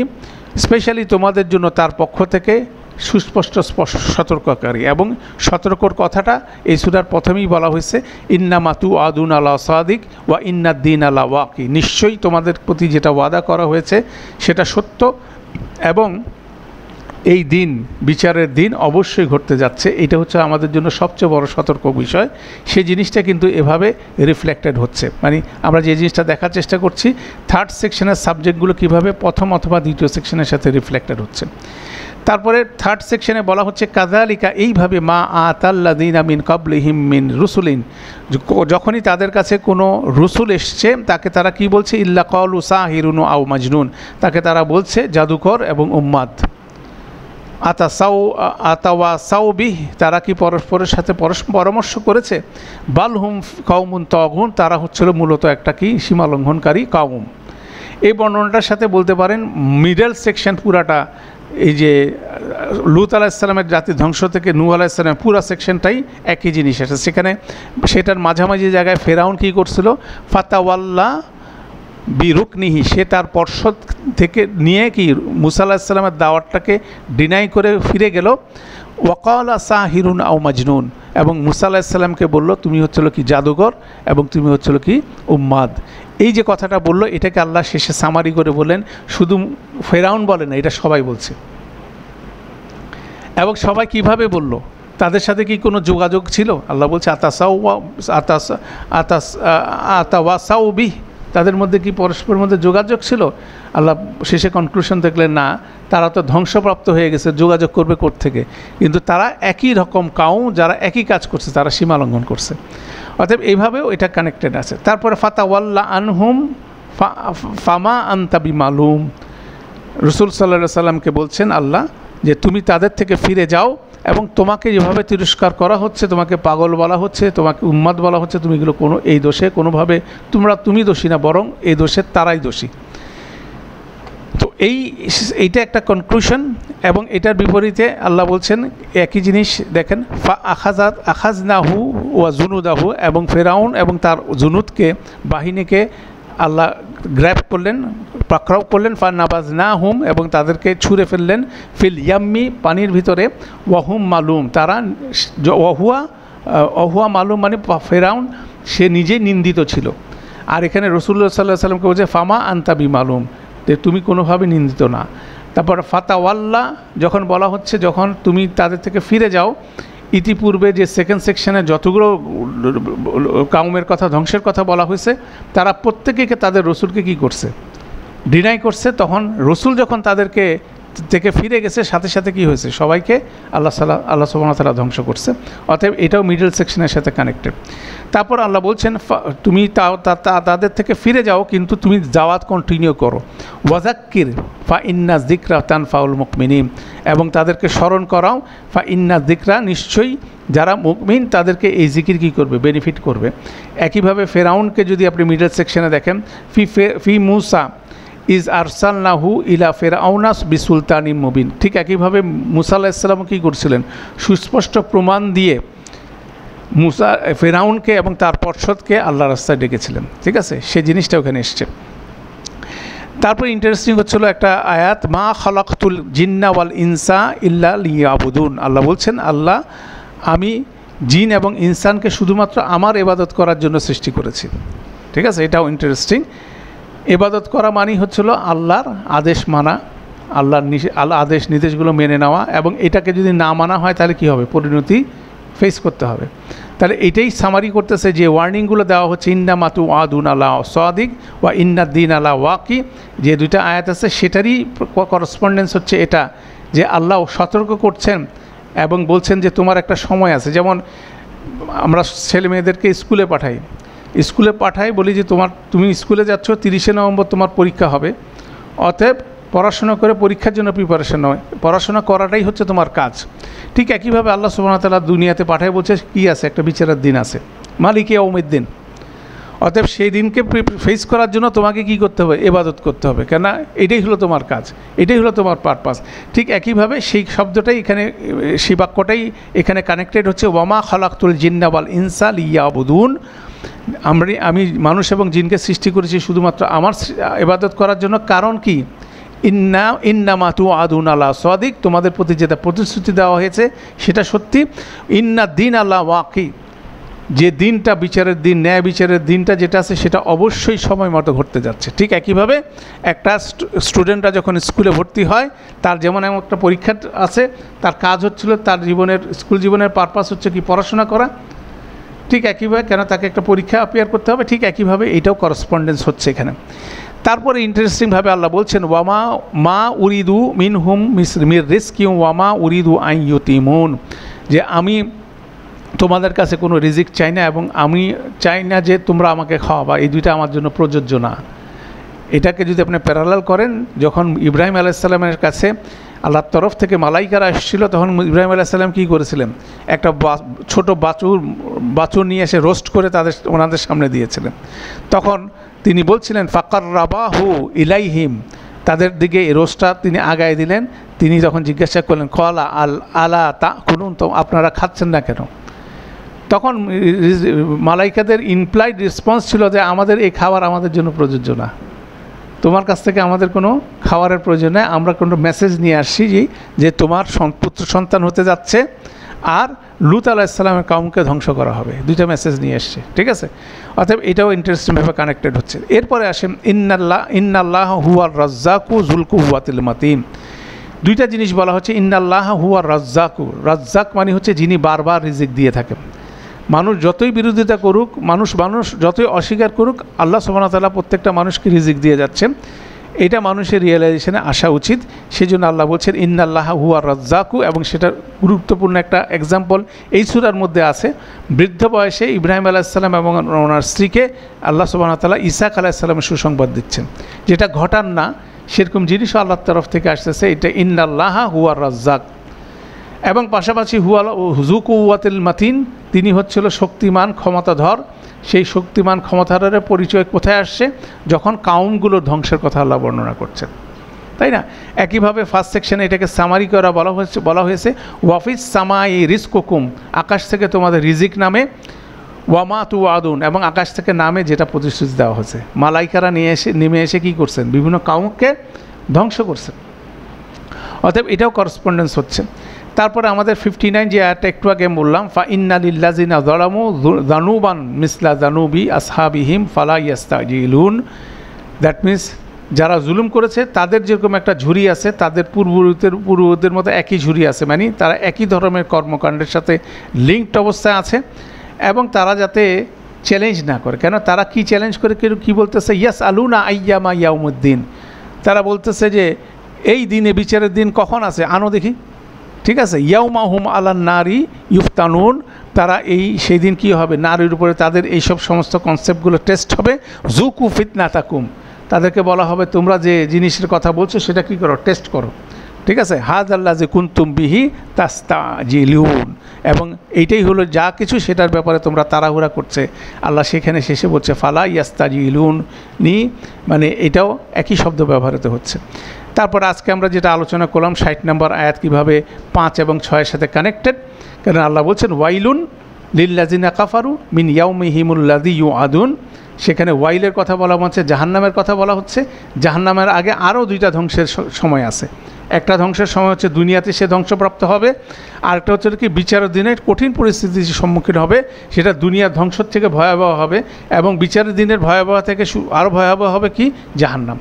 স্পেশালি তোমাদের জন্য তার পক্ষ থেকে সুস্পষ্ট সতর্ককারী। এবং সতর্কর কথাটা এই সূরার প্রথমেই বলা হয়েছে, ইন্নামা তুআদুন আলা সাদিক ওয়া ইন্নাদ্দিন আলা ওয়াকি, নিশ্চয়ই তোমাদের প্রতি যেটা ওয়াদা করা হয়েছে সেটা সত্য, এবং এই দিন, বিচারের দিন অবশ্যই ঘটতে যাচ্ছে। এটা হচ্ছে আমাদের জন্য সবচেয়ে বড় সতর্ক বিষয়। সেই জিনিসটা কিন্তু এভাবে রিফ্লেক্টেড হচ্ছে, মানে আমরা যে জিনিসটা দেখার চেষ্টা করছি থার্ড সেকশনের সাবজেক্টগুলো কীভাবে প্রথম অথবা দ্বিতীয় সেকশনের সাথে রিফ্লেক্টেড হচ্ছে। তারপরে থার্ড সেকশনে বলা হচ্ছে কাযালিকা, এইভাবে মা আতাল্লাযীনা মিন ক্বাবলিহিম মিন রুসুলিন, যখনই তাদের কাছে কোনো রসুল এসছে তাকে তারা কি বলছে, ইল্লা ক্বালু সাহিরুন আও মাজনুন, তাকে তারা বলছে জাদুকর এবং উম্মাদ। আতাওয়াসাউ বিহ, তারা কি পরস্পরের সাথে পরামর্শ করেছে। বালহুম কওমুন তাগুন, তারা হচ্ছিল মূলত একটা কি সীমালঙ্ঘনকারী কওম। এই বর্ণনাটার সাথে বলতে পারেন মিডল সেকশন পুরাটা, এই যে লূত আলাইহিসসালামের জাতি ধ্বংস থেকে নূহ আলাইহিসসালামের পুরা সেকশনটাই একই জিনিস আছে। সেখানে সেটার মাঝামাঝি জায়গায় ফেরাউন কী করছিল, ফাতাওয়াল্লা বিরুকনিহি, সে তার পর্ষদ থেকে নিয়ে কি মুসা আলাইহিসসালামের দাওয়াতটাকে ডিনাই করে ফিরে গেল। ওয়াকালা সাহিরুন আও মাজনুন, এবং মুসা আলাইহিসসালামকে বলল তুমি হচ্ছিল কি জাদুঘর এবং তুমি হচ্ছিল কি উম্মাদ। এই যে কথাটা বললো এটাকে আল্লাহ শেষে সামারি করে বললেন, শুধু ফেরাউন বলে না, এটা সবাই বলছে। এবং সবাই কিভাবে বলল, তাদের সাথে কি কোনো যোগাযোগ ছিল? আল্লাহ বলছে আতাওয়াসাউ বিহ, তাদের মধ্যে কি পরস্পরের মধ্যে যোগাযোগ ছিল? আল্লাহ শেষে কনক্লুশন দেখলেন না, তারা তো ধ্বংসপ্রাপ্ত হয়ে গেছে, যোগাযোগ করবে কোত্থেকে? কিন্তু তারা একই রকম কাউম, যারা একই কাজ করছে, তারা সীমা লঙ্ঘন করছে। অতএব এইভাবেও এটা কানেক্টেড আছে। তারপরে ফাতাওয়াল্লা আনহুম ফামা আনতা বিমালুম, রাসূল সাল্লাল্লাহু আলাইহি সাল্লামকে বলছেন আল্লাহ যে তুমি তাদের থেকে ফিরে যাও, এবং তোমাকে যেভাবে তিরস্কার করা হচ্ছে, তোমাকে পাগল বলা হচ্ছে, তোমাকে উম্মাদ বলা হচ্ছে, তুমি এগুলো কোনো এই দোষে কোনোভাবে তুমি দোষী না, বরং এই দোষে তারাই দোষী। তো এইটা একটা কনক্লুশন। এবং এটার বিপরীতে আল্লাহ বলছেন একই জিনিস দেখেন, আখাজনাহু ওয়া জুনুদাহু, এবং ফেরাউন এবং তার জুনুদকে, বাহিনীকে আল্লাহ গ্র্যাব করলেন, পাকড়াও করলেন, ফানাবাজনাহুম, এবং তাদেরকে ছুঁড়ে ফেললেন, ফিল ইয়াম্মি, পানির ভিতরে, ওয়াহুম মালুম, তারা অহুয়া মালুম মানে ফেরাউন সে নিজে নিন্দিত ছিল। আর এখানে রাসূলুল্লাহ সাল্লাল্লাহু আলাইহি সাল্লামকে বলছে ফামা আনতা বিমালুম, যে তুমি কোনোভাবে নিন্দিত না। তারপর ফাতাওয়াল্লা যখন বলা হচ্ছে, যখন তুমি তাদের থেকে ফিরে যাও, ইতিপূর্বে যে সেকেন্ড সেকশনে যতগুলো কাউমের কথা, ধ্বংসের কথা বলা হয়েছে, তারা প্রত্যেকে তাদের রসুলকে কি করছে, ডিনাই করছে। তখন রসুল যখন তাদেরকে থেকে ফিরে গেছে, সাথে সাথে কি হয়েছে, সবাইকে আল্লাহ সুবহানাহু ওয়া তাআলা ধ্বংস করছে। অতএব এটাও মিডল সেকশনের সাথে কানেক্টেড। তারপর আল্লাহ বলছেন তুমি তাদের থেকে ফিরে যাও, কিন্তু তুমি দাওয়াত কন্টিনিউ করো। ওয়াজাক্কির ফা ইন্না যিকরা তানফাউল মুমিনিন, এবং তাদেরকে স্মরণ করাও, ফা ইন্না যিকরা, নিশ্চয়ই যারা মুমিন তাদেরকে এই জিকির কী করবে, বেনিফিট করবে। একইভাবে ফেরাউনকে যদি আপনি মিডল সেকশনে দেখেন, ফি মুসা ইজ আরসালনাহু ইলা ফিরআউনা বিসুলতানিম মুবিন, ঠিক একইভাবে মুসা আলাইহিস সালাম কী করছিলেন, সুস্পষ্ট প্রমাণ দিয়ে ফেরাউনকে এবং তার পর্ষদকে আল্লাহর রাস্তায় ডেকেছিলেন। ঠিক আছে, সেই জিনিসটা ওখানে এসছে। তারপর ইন্টারেস্টিং হচ্ছিল একটা আয়াত, মা খালাকতুল জিন্না ওয়াল ইনসা ইল্লা লিয়াবুদুন, আল্লাহ বলছেন আল্লাহ আমি জিন এবং ইনসানকে শুধুমাত্র আমার ইবাদত করার জন্য সৃষ্টি করেছি। ঠিক আছে, এটাও ইন্টারেস্টিং। ইবাদত করা মানেই হচ্ছিল আল্লাহর আদেশ মানা, আল্লাহর আদেশ নির্দেশগুলো মেনে নেওয়া, এবং এটাকে যদি না মানা হয় তাহলে কি হবে, পরিণতি ফেস করতে হবে। তাহলে এটাই সামারি করতেছে যে ওয়ার্নিংগুলো দেওয়া হচ্ছে, ইন্না মাতু আদুন আলা সাদিক ওয়া ইন্নাদ্দিন আলা ওয়াকি, যে দুইটা আয়াত আছে সেটারই করসপন্ডেন্স হচ্ছে এটা, যে আল্লাহ সতর্ক করছেন এবং বলছেন যে তোমার একটা সময় আছে। যেমন আমরা ছেলে মেয়েদেরকে স্কুলে পাঠাই, বলি যে তুমি স্কুলে যাচ্ছ, 30শে নভেম্বর তোমার পরীক্ষা হবে, অতএব পড়াশোনা করে পরীক্ষার জন্য প্রিপারেশন নয়, পড়াশোনা করাটাই হচ্ছে তোমার কাজ। ঠিক একইভাবে আল্লাহ সুবহানাহু ওয়া তাআলা দুনিয়াতে পাঠায়, বলছে কী আছে, একটা বিচারের দিন আছে, মালিকে ইয়াউমিদ্দিন। অতএব সেই দিনকে ফেস করার জন্য তোমাকে কি করতে হবে, ইবাদত করতে হবে, কেন এটাই হলো তোমার কাজ, এটাই হলো তোমার পারপাস। ঠিক একইভাবে সেই শব্দটাই এখানে, সেই বাক্যটাই এখানে কানেক্টেড হচ্ছে, ওয়ামা খালাকতুল জিন্না ওয়াল ইনসা লিয়াবুদুন, আমি মানুষ এবং জিনকে সৃষ্টি করেছি শুধুমাত্র আমার ইবাদত করার জন্য। কারণ কি, ইন্নামা তুআদুন আলা সাদিক, তোমাদের প্রতি যেটা প্রতিশ্রুতি দেওয়া হয়েছে সেটা সত্যি। ইন্নাদ্দিন আলা ওয়াকি, যে দিনটা বিচারের দিন, ন্যায় বিচারের দিনটা যেটা আছে সেটা অবশ্যই সময় মতো ঘটতে যাচ্ছে। ঠিক একইভাবে একটা স্টুডেন্টরা যখন স্কুলে ভর্তি হয়, তার যেমন এমন একটা পরীক্ষা আছে, তার কাজ হচ্ছিল তার জীবনের স্কুল জীবনের পারপাস হচ্ছে কি পড়াশোনা করা, ঠিক একইভাবে কেন তাকে একটা পরীক্ষা অ্যাপিয়ার করতে হবে, ঠিক একইভাবে এটাও করসপন্ডেন্স হচ্ছে এখানে। তারপরে ইন্টারেস্টিংভাবে আল্লাহ বলছেন ওয়ামা মা উরিদু মিনহুম মির রিজকিন ওয়ামা উরিদু আন ইউতিমুন, যে আমি তোমাদের কাছে কোনো রিজিক চাই না এবং আমি চাই না যে তোমরা আমাকে খাওয়াবা, এই দুইটা আমার জন্য প্রযোজ্য না। এটাকে যদি আপনি প্যারালাল করেন, যখন ইব্রাহিম আলাইসাল্লামের কাছে আল্লাহর তরফ থেকে মালাইকারা এসেছিল, তখন ইব্রাহিম আলাইসাল্লাম কী করেছিলেন, একটা ছোট বাছুর নিয়ে এসে রোস্ট করে ওনাদের সামনে দিয়েছিলেন। তখন তিনি বলছিলেন ফাকার রাবাহু ইলাইহিম, তাদের দিকে এই রোস্টটা তিনি আগায় দিলেন। তিনি যখন জিজ্ঞাসা করলেন কলা আলা তা কুনুন, তো আপনারা খাচ্ছেন না কেন? তখন মালাইকাদের ইমপ্লাইড রেসপন্স ছিল যে আমাদের এই খাবার আমাদের জন্য প্রযোজ্য না, তোমার কাছ থেকে আমাদের কোনো খাবারের প্রয়োজন নেই, আমরা কোনো মেসেজ নিয়ে আসছি যে তোমার পুত্র সন্তান হতে যাচ্ছে আর লূত আলাইহিসসালামের কওমকে ধ্বংস করা হবে, মেসেজ নিয়ে এসছে। ঠিক আছে, অতএব এটাও ইন্টারেস্টিংভাবে কানেক্টেড হচ্ছে। এরপরে আসেন ইন্নাল্লাহ হুয়ার রাজ্জাকু যুল কুওয়াতিল মাতিন। দুইটা জিনিস বলা হচ্ছে, ইন্নাল্লাহ হুয়ার রাজ্জাকু, রাজ্জাক মানে হচ্ছে যিনি বারবার রিজিক দিয়ে থাকেন। মানুষ যতই বিরোধিতা করুক, মানুষ যতই অস্বীকার করুক, আল্লাহ সুবহানাহু ওয়া তাআলা প্রত্যেকটা মানুষকে রিজিক দিয়ে যাচ্ছেন, এটা মানুষের রিয়েলাইজেশনে আসা উচিত। সেই জন্য আল্লাহ বলছেন ইন্নাল্লাহ হুয়া রাজ্জাকু, এবং সেটার গুরুত্বপূর্ণ একটা এক্সাম্পল এই সূরার মধ্যে আছে। বৃদ্ধ বয়সে ইব্রাহিম আলাইহিসসালাম এবং ওনার স্ত্রীকে আল্লাহ সুবহানাহু ওয়া তাআলা ইসাক আলাইহিসসালামের সুসংবাদ দিচ্ছেন, যেটা ঘটান না সেরকম জিনিসও আল্লাহর তরফ থেকে আসতেছে। এটা ইন্নাল্লাহ হুয়া রাজ্জাক, এবং পাশাপাশি যু কুওয়াতিল মাতিন, তিনি হচ্ছিল শক্তিমান ক্ষমতাধর। সেই শক্তিমান ক্ষমতাধরের পরিচয় কোথায় আসছে? যখন কাউমগুলোর ধ্বংসের কথা আল্লাহ বর্ণনা করছেন, তাই না? একইভাবে ফার্স্ট সেকশনে এটাকে সামারি করা বলা হয়েছে ওয়াফিস সামাই রিজকুকুম, আকাশ থেকে তোমাদের রিজিক নামে, ওয়ামা তুআদুন, এবং আকাশ থেকে নামে যেটা প্রতিশ্রুতি দেওয়া হয়েছে। মালাইকারা নেমে এসে কী করছেন? বিভিন্ন কাউমকে ধ্বংস করছেন। অতএব এটাও করসপন্ডেন্স হচ্ছে। তারপরে আমাদের 59 যে আয়াতটা একটু আগে বললাম, ফা ইন্না লিল্লাযিনা যালামু যানুবান মিসলা যানুবি আসহাবিহিম ফালা ইয়াস্তাজিলুন, দ্যাট মিনস যারা জুলুম করেছে তাদের যেরকম একটা ঝুরি আছে, তাদের পূর্বদের মতো একই ঝুরি আছে, মানে তারা একই ধরনের কর্মকাণ্ডের সাথে লিঙ্কড অবস্থায় আছে, এবং তারা যাতে চ্যালেঞ্জ না করে। কেন তারা কি চ্যালেঞ্জ করে? কি বলতেছে? ইয়াস আলুনা আইয়ামা ইয়াউমুদ্দিন, তারা বলতেছে যে এই দিনে বিচারের দিন কখন আছে, আনো দেখি। ঠিক আছে, ইয়াউমা হুম আলান নারি ইউফতানুন, তারা সেই দিন কী হবে? নারীর উপরে তাদের এইসব সমস্ত কনসেপ্টগুলো টেস্ট হবে। জুকু ফিতনাতাকুম, তাদেরকে বলা হবে তোমরা যে জিনিসের কথা বলছো সেটা কী করো? টেস্ট করো। ঠিক আছে, হাযাল্লা যে কুনতুম বিহি তাস্তাজিলুন, এবং এইটাই হলো যা কিছু সেটার ব্যাপারে তোমরা তাড়াহুড়া করছে। আল্লাহ সেখানে শেষে বলছে ফালা ইয়াস্তাজিলুন নি, মানে এটাও একই শব্দ ব্যবহৃত হচ্ছে। তারপর আজকে আমরা যেটা আলোচনা করলাম 60 নম্বর আয়াত কীভাবে 5 এবং 6-এর সাথে কানেক্টেড, কারণ আল্লাহ বলছেন ওয়াইলুন লিল্লাযিনা কাফারু মিন ইয়াউমিহিমুল্লাযী ইউআদুন, সেখানে ওয়াইলের কথা বলা হচ্ছে, জাহান্নামের কথা বলা হচ্ছে। জাহান্নামের আগে আরও 2টা ধ্বংসের সময় আছে। একটা ধ্বংসের সময় হচ্ছে দুনিয়াতে সে ধ্বংসপ্রাপ্ত হবে, আরেকটা হচ্ছে কি বিচারের দিনের কঠিন পরিস্থিতির সম্মুখীন হবে, সেটা দুনিয়ার ধ্বংসের থেকে ভয়াবহ হবে, এবং বিচারের দিনের ভয়াবহ থেকে আরও ভয়াবহ হবে কি? জাহান্নাম।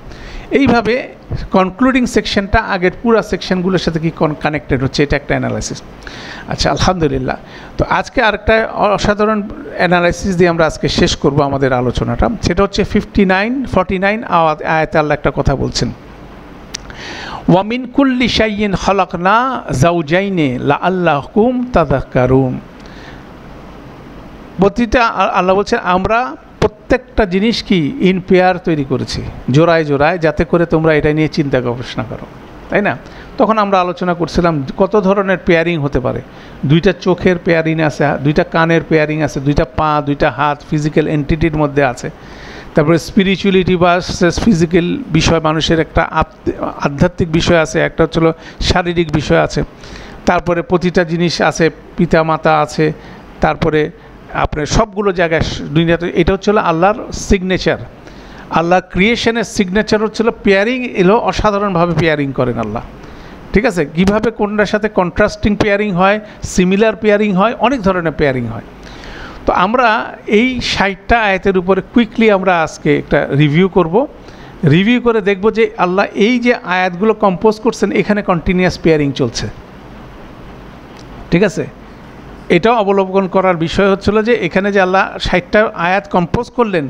এইভাবে কনক্লুডিং সেকশনটা আগের পুরো সেকশনগুলোর সাথে কি কানেক্টেড হচ্ছে, এটা একটা অ্যানালাইসিস। আচ্ছা, আলহামদুলিল্লাহ। তো আজকে আরেকটা অসাধারণ অ্যানালাইসিস দিয়ে আমরা আজকে শেষ করব আমাদের আলোচনাটা। সেটা হচ্ছে 49 আয়াতে আল্লাহ একটা কথা বলছেন, ওয়ামিন কুল্লি শাইইন খালাকনা যাওজাইনি লাআল্লাকুম তাযাক্কারুন। প্রতিটা আল্লাহ বলছেন আমরা প্রত্যেকটা জিনিস কি ইন পেয়ার তৈরি করেছি, জোড়ায় জোড়ায়, যাতে করে তোমরা এটা নিয়ে চিন্তা গবেষণা করো, তাই না? তখন আমরা আলোচনা করছিলাম কত ধরনের পেয়ারিং হতে পারে। 2টা চোখের পেয়ারিং আছে, 2টা কানের পেয়ারিং আছে, 2টা পা, 2টা হাত ফিজিক্যাল এন্টিটির মধ্যে আছে। তারপরে স্পিরিচুয়ালিটি বা ফিজিক্যাল বিষয়, মানুষের একটা আধ্যাত্মিক বিষয় আছে, একটা হচ্ছিল শারীরিক বিষয় আছে। তারপরে প্রতিটা জিনিস আছে, পিতা মাতা আছে, তারপরে আপনার সবগুলো জায়গায় দুনিয়াতে। এটা হচ্ছিল আল্লাহর সিগনেচার, আল্লাহর ক্রিয়েশনের সিগনেচার হচ্ছিল পেয়ারিং। এলো অসাধারণভাবে পেয়ারিং করেন আল্লাহ। ঠিক আছে, কীভাবে কোনটার সাথে কন্ট্রাস্টিং পেয়ারিং হয়, সিমিলার পেয়ারিং হয়, অনেক ধরনের পেয়ারিং হয়। তো আমরা এই 60টা আয়াতের উপরে কুইকলি আমরা আজকে একটা রিভিউ করব। রিভিউ করে দেখব যে আল্লাহ এই যে আয়াতগুলো কম্পোজ করছেন এখানে কন্টিনিউয়াস পেয়ারিং চলছে, ঠিক আছে। এটাও অবলোকন করার বিষয় হচ্ছিল যে এখানে যে আল্লাহ 60টা আয়াত কম্পোজ করলেন,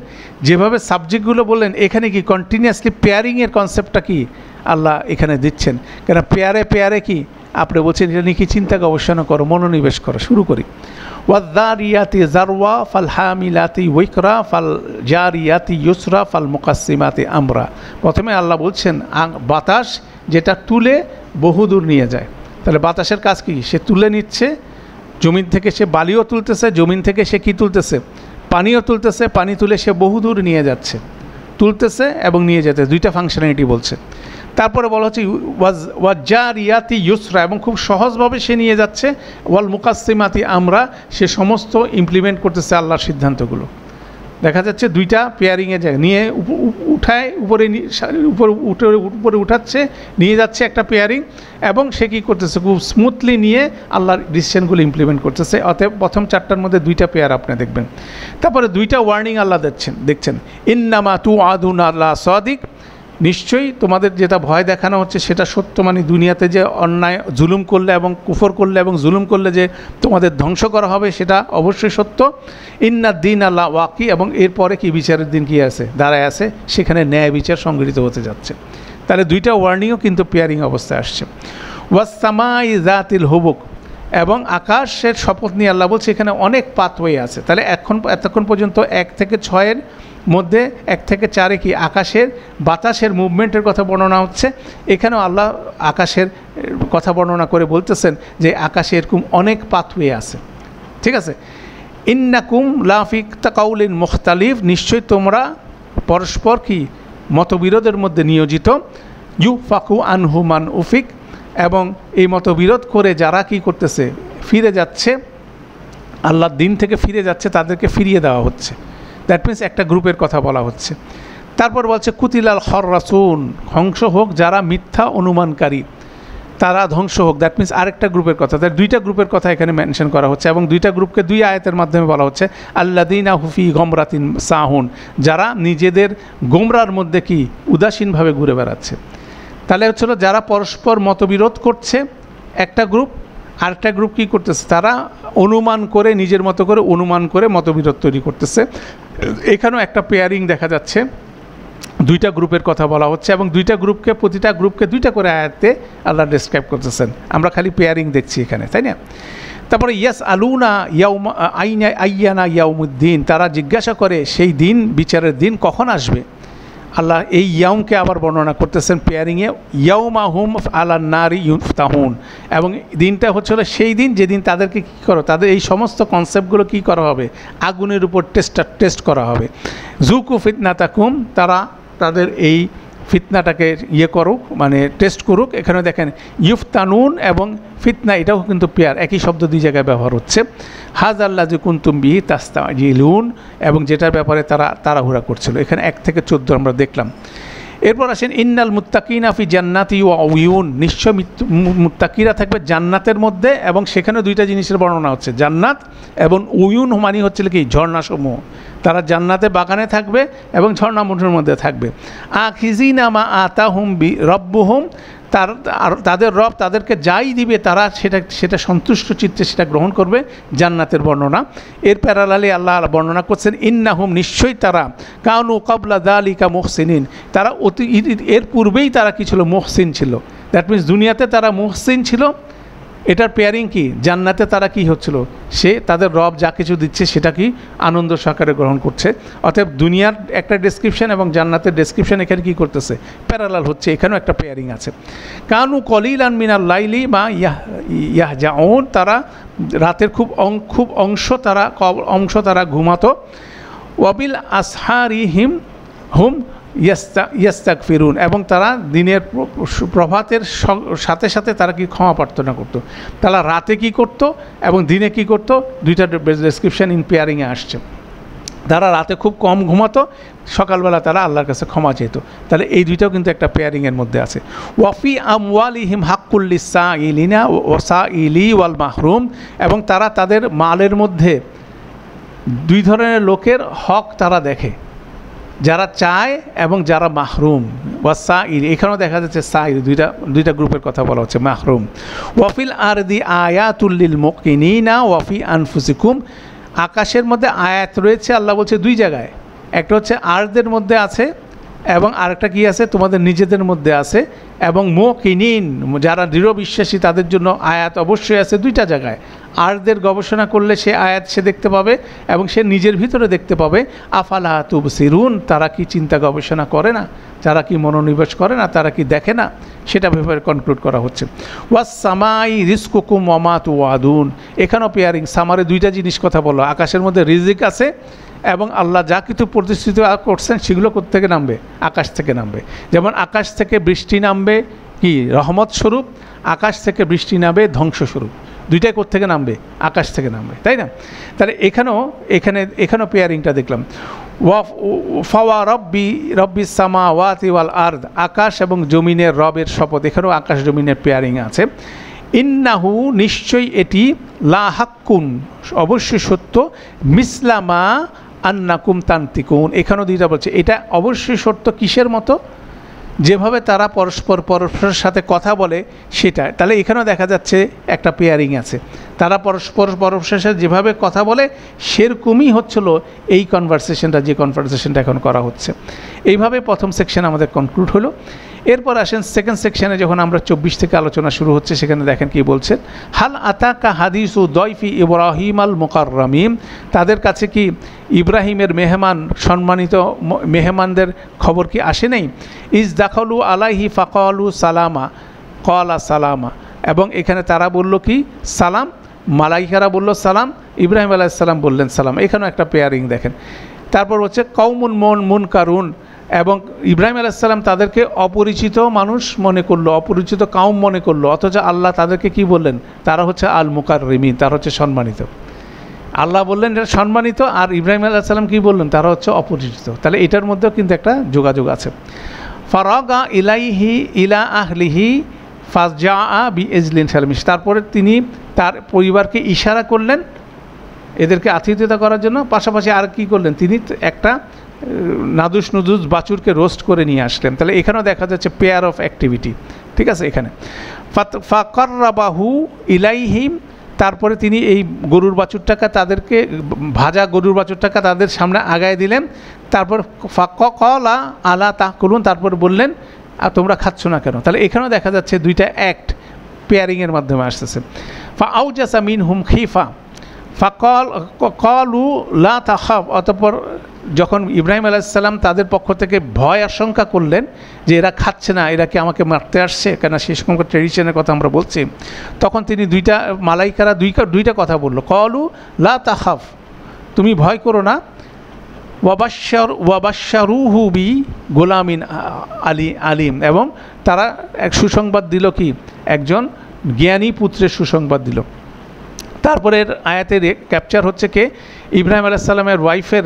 যেভাবে সাবজেক্টগুলো বললেন, এখানে কি কন্টিনিউয়াসলি পেয়ারিংয়ের কনসেপ্টটা কি আল্লাহ এখানে দিচ্ছেন। কেন পেয়ারে পেয়ারে কি আপনি বলছেন এটা নিয়ে কি চিন্তা গবেষণা করো, মনোনিবেশ করো। শুরু করি। ওয়াদ্দারিয়াতি জারওয়া ফাল হামিলাতি ওয়াইকরা ফাল জারিয়াতি ইউসরা ফাল মুকাসসিমাতি আমরা। প্রথমে আল্লাহ বলছেন বাতাস যেটা তুলে বহুদূর নিয়ে যায়। তাহলে বাতাসের কাজ কি? সে তুলে নিচ্ছে, জমিন থেকে সে বালিও তুলতেছে, জমিন থেকে সে কি তুলতেছে? পানিও তুলতেছে, পানি তুলে সে বহুদূর নিয়ে যাচ্ছে, তুলতেছে এবং নিয়ে যেতে, দুইটা ফাংশনালিটি বলছে। তারপরে বলা হচ্ছে ওয়াজ্জারিয়াতি ইউসরা, এবং খুব সহজভাবে সে নিয়ে যাচ্ছে। ওয়াল মুকাসসিমাতি আমরা, সে সমস্ত ইমপ্লিমেন্ট করতেছে আল্লাহর সিদ্ধান্তগুলো। দেখা যাচ্ছে দুইটা পেয়ারিংয়ে যায়, নিয়ে উঠায় উপরে উপরে উঠাচ্ছে, নিয়ে যাচ্ছে একটা পেয়ারিং, এবং সে কী করতেছে খুব স্মুথলি নিয়ে আল্লাহর ডিসিশনগুলো ইমপ্লিমেন্ট করতেছে। অতএব প্রথম 4টার মধ্যে 2টা পেয়ার আপনি দেখবেন। তারপরে 2টা ওয়ার্নিং আল্লাহ দেখছেন ইন্নামা তুআদুনা লা সাদিক, নিশ্চয়ই তোমাদের যেটা ভয় দেখানো হচ্ছে সেটা সত্য। মানে দুনিয়াতে যে অন্যায় জুলুম করলে এবং কুফর করলে এবং জুলুম করলে যে তোমাদের ধ্বংস করা হবে সেটা অবশ্যই সত্য। ইন্নাদ দিন আল্লাহ ওয়াকি, এবং এরপরে কি বিচারের দিন কি আছে দাঁড়ায় আছে, সেখানে ন্যায় বিচার সংগঠিত হতে যাচ্ছে। তাহলে 2টা ওয়ার্নিংও কিন্তু পেয়ারিং অবস্থায় আসছে। ওয়াসসামাই যাতিল হুবুক, এবং আকাশের শপথ নিয়ে আল্লাহ বলছে এখানে অনেক পাথওয়ে আছে। তাহলে এতক্ষণ পর্যন্ত 1 থেকে 6-এর মধ্যে 1 থেকে 4-এ কি আকাশের বাতাসের মুভমেন্টের কথা বর্ণনা হচ্ছে। এখানেও আল্লাহ আকাশের কথা বর্ণনা করে বলতেছেন যে আকাশে এরকম অনেক পাথওয়ে আছে, ঠিক আছে। ইন্নাকুম লাফি তাকাউলিন মুখতালিফ, নিশ্চয়ই তোমরা পরস্পর কি মতবিরোধের মধ্যে নিয়োজিত। ইউফাকু আনহু মান উফিক, এবং এই মতবিরোধ করে যারা কি করতেছে ফিরে যাচ্ছে, আল্লাহর দিন থেকে ফিরে যাচ্ছে, তাদেরকে ফিরিয়ে দেওয়া হচ্ছে। দ্যাট মিনস একটা গ্রুপের কথা বলা হচ্ছে। তারপর বলছে কুতিলাল খররাসুন, ধ্বংস হোক যারা মিথ্যা অনুমানকারী, তারা ধ্বংস হোক। দ্যাট মিনস আরেকটা গ্রুপের কথা। তার 2টা গ্রুপের কথা এখানে মেনশন করা হচ্ছে, এবং 2টা গ্রুপকে 2 আয়াতের মাধ্যমে বলা হচ্ছে আল্লাযীনা হুফি গমরাতিন সাহুন, যারা নিজেদের গোমরার মধ্যে কি উদাসীনভাবে ঘুরে বেড়াচ্ছে। তাহলে হচ্ছিল যারা পরস্পর মতবিরোধ করছে একটা গ্রুপ, আরেকটা গ্রুপ কী করতেছে, তারা অনুমান করে নিজের মতো করে অনুমান করে মতবিরোধ তৈরি করতেছে। এখানেও একটা পেয়ারিং দেখা যাচ্ছে, 2টা গ্রুপের কথা বলা হচ্ছে, এবং 2টা গ্রুপকে প্রতিটা গ্রুপকে 2টা করে আয়াতে আল্লাহ ডেসক্রাইব করতেছেন। আমরা খালি পেয়ারিং দেখছি এখানে, তাই না। তারপরে ইয়াস আলুনা আইয়ানা ইয়াউমুদ্দিন, তারা জিজ্ঞাসা করে সেই দিন, বিচারের দিন কখন আসবে। আল্লাহ এই ইয়াউমকে আবার বর্ণনা করতেছেন পেয়ারিংয়ে, ইয়াউমাহুম আলান নারি ইউফতাহুন, এবং দিনটা হচ্ছে সেই দিন যেদিন তাদেরকে কী করো, তাদের এই সমস্ত কনসেপ্টগুলো কী করা হবে, আগুনের উপর টেস্ট করা হবে। জুকু ফিতনাতাকুম, তারা তাদের এই ফিতনাটাকে করুক, মানে টেস্ট করুক। এখানে দেখেন ইউফতানুন এবং ফিতনা, এটাও কিন্তু পেয়ার, একই শব্দ 2 জায়গায় ব্যবহার হচ্ছে। হাযাল্লাযী কুনতুম বিহি তাস্তাজিলুন, এবং যেটার ব্যাপারে তারা তাড়াহুড়া করছিল। এখানে 1 থেকে 14 আমরা দেখলাম। এরপর আসেন ইন্নাল মুত্তাকিনা ফি জান্নাতি ওয়া উয়ুন, নিশ্চয় মুত্তাকিরা থাকবে জান্নাতের মধ্যে, এবং সেখানে 2টা জিনিসের বর্ণনা হচ্ছে, জান্নাত এবং উয়ুন, মানে হচ্ছিল কি ঝর্ণাসমূহ। তারা জান্নাতে বাগানে থাকবে এবং ঝর্ণাসমূহের মধ্যে থাকবে। আখিজিনা মা আতাহুম বি রব্বুহুম, তাদের রব তাদেরকে যাই দিবে তারা সেটা সন্তুষ্ট চিত্তে সেটা গ্রহণ করবে, জান্নাতের বর্ণনা। এর প্যারালালে আল্লাহ বর্ণনা করছেন ইন্নাহুম, নিশ্চয়ই তারা কানু ক্বাবলা যালিকা মুহসিনিন, তারা এর পূর্বেই তারা কি ছিল, মুহসিন ছিল। দ্যাট মিনস দুনিয়াতে তারা মুহসিন ছিল। এটার পেয়ারিং কি, জান্নাতে তারা কি হচ্ছিল, সে তাদের রব যা কিছু দিচ্ছে সেটা কি আনন্দ সহকারে গ্রহণ করছে। অতএব দুনিয়ার একটা ডেসক্রিপশন এবং জান্নাতের ডেসক্রিপশন এখানে কি করতেছে, প্যারালাল হচ্ছে। এখানেও একটা পেয়ারিং আছে। কানু কলিলান মিনাল লাইলি মা ইয়াহজাউন, তারা রাতের খুব অংশ তারা ঘুমাতো। ওয়াবিল আসহারিহিম হুম ইয়াস্তাগফিরুন, এবং তারা দিনের প্রভাতের সাথে সাথে তারা কি ক্ষমা প্রার্থনা করতো। তারা রাতে কি করত এবং দিনে কি করত, 2টা ডেসক্রিপশন ইন পেয়ারিংয়ে আসছে। তারা রাতে খুব কম ঘুমাতো, সকালবেলা তারা আল্লাহর কাছে ক্ষমা চেত। তাহলে এই 2টাও কিন্তু একটা পেয়ারিংয়ের মধ্যে আছে। ওয়াফি আমওয়ালিহিম হাক্কুল লিসাইলিনা ওয়া সাইলি ওয়াল মাহরুম, এবং তারা তাদের মালের মধ্যে দুই ধরনের লোকের হক তারা দেখে, যারা চায় এবং যারা মাহরুম। ওয়া সাইল, এখানেও দেখা যাচ্ছে সাইল, দুইটা গ্রুপের কথা বলা হচ্ছে, মাহরুম। ওয়াফিল আরদি আয়াতুল লিল মুকিনিনা ওয়াফি আনফুসিকুম, আকাশের মধ্যে আয়াত রয়েছে, আল্লাহ বলছে দুই জায়গায়, একটা হচ্ছে আরদের মধ্যে আছে এবং আরেকটা কি আছে, তোমাদের নিজেদের মধ্যে আছে। এবং মুকিনিন, যারা দৃঢ় বিশ্বাসী, তাদের জন্য আয়াত অবশ্যই আছে দুইটা জায়গায়। আরদের গবেষণা করলে সে আয়াত সে দেখতে পাবে এবং সে নিজের ভিতরে দেখতে পাবে। আফালা তুবসিরুন, তারা কি চিন্তা গবেষণা করে না, তারা কি মনোনিবেশ করে না, তারা কি দেখে না, সেটা ভেবে কনক্লুড করা হচ্ছে। ওয়াস সামাই রিজকুকুম ওয়া মা তুআদুন, এখানেও পেয়ারিং, সামারে দুইটা জিনিস কথা বলো, আকাশের মধ্যে রিজিক আছে এবং আল্লাহ যা কিছু প্রতিশ্রুতি করছেন সেগুলো কোত্থেকে নামবে, আকাশ থেকে নামবে। যেমন আকাশ থেকে বৃষ্টি নামবে কি রহমত স্বরূপ, আকাশ থেকে বৃষ্টি নামবে ধ্বংসস্বরূপ, দুইটাই কোত্থেকে নামবে, আকাশ থেকে নামবে, তাই না? তাহলে এখানেও পেয়ারিংটা দেখলাম। ফাওয়া রব্বি সামাওয়াতি ওয়াল আরদ, আকাশ এবং জমিনের রবের শপথ, এখানেও আকাশ জমিনের পেয়ারিং আছে। ইন্নাহু, নিশ্চয়ই এটি, লা হাক্কুন, অবশ্যই সত্য, মিসলামা আন্নাকুম তান্তিকুন, এখানেও দুইটা বলছে, এটা অবশ্যই সত্য কিসের মতো, যেভাবে তারা পরস্পরের সাথে কথা বলে সেটা। তাহলে এখানেও দেখা যাচ্ছে একটা পেয়ারিং আছে, তারা পরস্পরের সাথে যেভাবে কথা বলে সেরকমই হচ্ছিল এই কনভারসেশনটা, যে কনভারসেশনটা এখন করা হচ্ছে। এইভাবে প্রথম সেকশন আমাদের কনক্লুড হলো। এরপর আসেন সেকেন্ড সেকশনে, যখন আমরা 24 থেকে আলোচনা শুরু হচ্ছে, সেখানে দেখেন কি বলছেন। হাল আতাকা হাদিসু দয়ফি ইব্রাহিম আল মুকাররামিম, তাদের কাছে কি ইব্রাহিমের মেহমান, সম্মানিত মেহমানদের খবর কি আসে নাই? ইজ দাখলু আলাইহি ফাকালু সালামা ক্বালা সালামা, এবং এখানে তারা বলল কি সালাম, মালাইকারা বলল সালাম, ইব্রাহিম আলাইহিস সালাম বললেন সালাম, এখানেও একটা পেয়ারিং দেখেন। তারপর হচ্ছে কওমুন মুনকারুন, এবং ইব্রাহিম আলাইহিস সালাম তাদেরকে অপরিচিত মানুষ মনে করলো, অপরিচিত কাউম মনে করলো, অথচ আল্লাহ তাদেরকে কি বললেন, তারা হচ্ছে আল মুকাররিমিন, তারা হচ্ছে সম্মানিত। আল্লাহ বললেন এটা সম্মানিত, আর ইব্রাহিম আলাইহিস সালাম কী বললেন, তারা হচ্ছে অপরিচিত। তাহলে এটার মধ্যেও কিন্তু একটা যোগাযোগ আছে। ফারাগা ইলাইহি ইলা আহলিহি ফাজআ বিইজলিন সালামিস, তারপরে তিনি তার পরিবারকে ইশারা করলেন এদেরকে আতিথ্যতা করার জন্য, পাশাপাশি আর কি করলেন, তিনি একটা নাদুস নুদুস বাছুরকে রোস্ট করে নিয়ে আসলেন। তাহলে এখানেও দেখা যাচ্ছে পেয়ার অফ অ্যাক্টিভিটি, ঠিক আছে। এখানে ফাকাররাবাহু ইলাইহিম, তারপরে তিনি এই গরুর বাছুরটাকে, তাদেরকে ভাজা গরুর বাছুরটাকে তাদের সামনে আগায় দিলেন। তারপর ফাকালা আলা তাকুলুন, তারপর বললেন আর তোমরা খাচ্ছ না কেন। তাহলে এখানেও দেখা যাচ্ছে দুইটা অ্যাক্ট পেয়ারিংয়ের মাধ্যমে আসতেছে। ফা আউজাসা মিনহুম খিফা ফাকালু লা তাখাফ, অতঃপর যখন ইব্রাহিম আলাইহিস সালাম তাদের পক্ষ থেকে ভয় আশঙ্কা করলেন যে এরা খাচ্ছে না, এরা কি আমাকে মারতে আসছে, কেন সেই সময়কার ট্রেডিশনের কথা আমরা বলছি, তখন তিনি মালাইকারা দুইটা কথা বললো, কলু লা তাখাফ, তুমি ভয় করো না, ওয়াবাশশারুহু বি গোলামিন আলিম, এবং তারা এক সুসংবাদ দিল, কি একজন জ্ঞানী পুত্রের সুসংবাদ দিল। তারপরের আয়াতের ক্যাপচার হচ্ছে কে, ইব্রাহিম আলাইহিস সালামের ওয়াইফের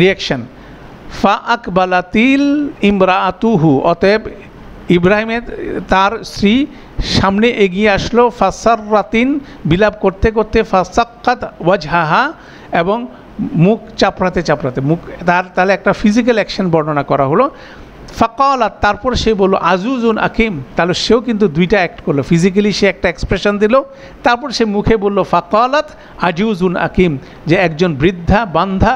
রিয়াকশান। ফা আকবালাতিল ইমরাআতুহু, অতএব ইব্রাহিমের তার স্ত্রী সামনে এগিয়ে আসলো, ফাসাররাতিন, বিলাপ করতে করতে, ফাসাক্কাত ওয়াজহাহা, এবং মুখ চাপড়াতে চাপড়াতে মুখ, তাহলে একটা ফিজিক্যাল অ্যাকশন বর্ণনা করা হলো। ফাকালাত, তারপর সে বলল আজুজুন আকিম, তাহলে সেও কিন্তু দুইটা অ্যাক্ট করলো, ফিজিক্যালি সে একটা এক্সপ্রেশন দিল, তারপর সে মুখে বলল ফাকালাত আজুজুন আকিম, যে একজন বৃদ্ধা বান্ধা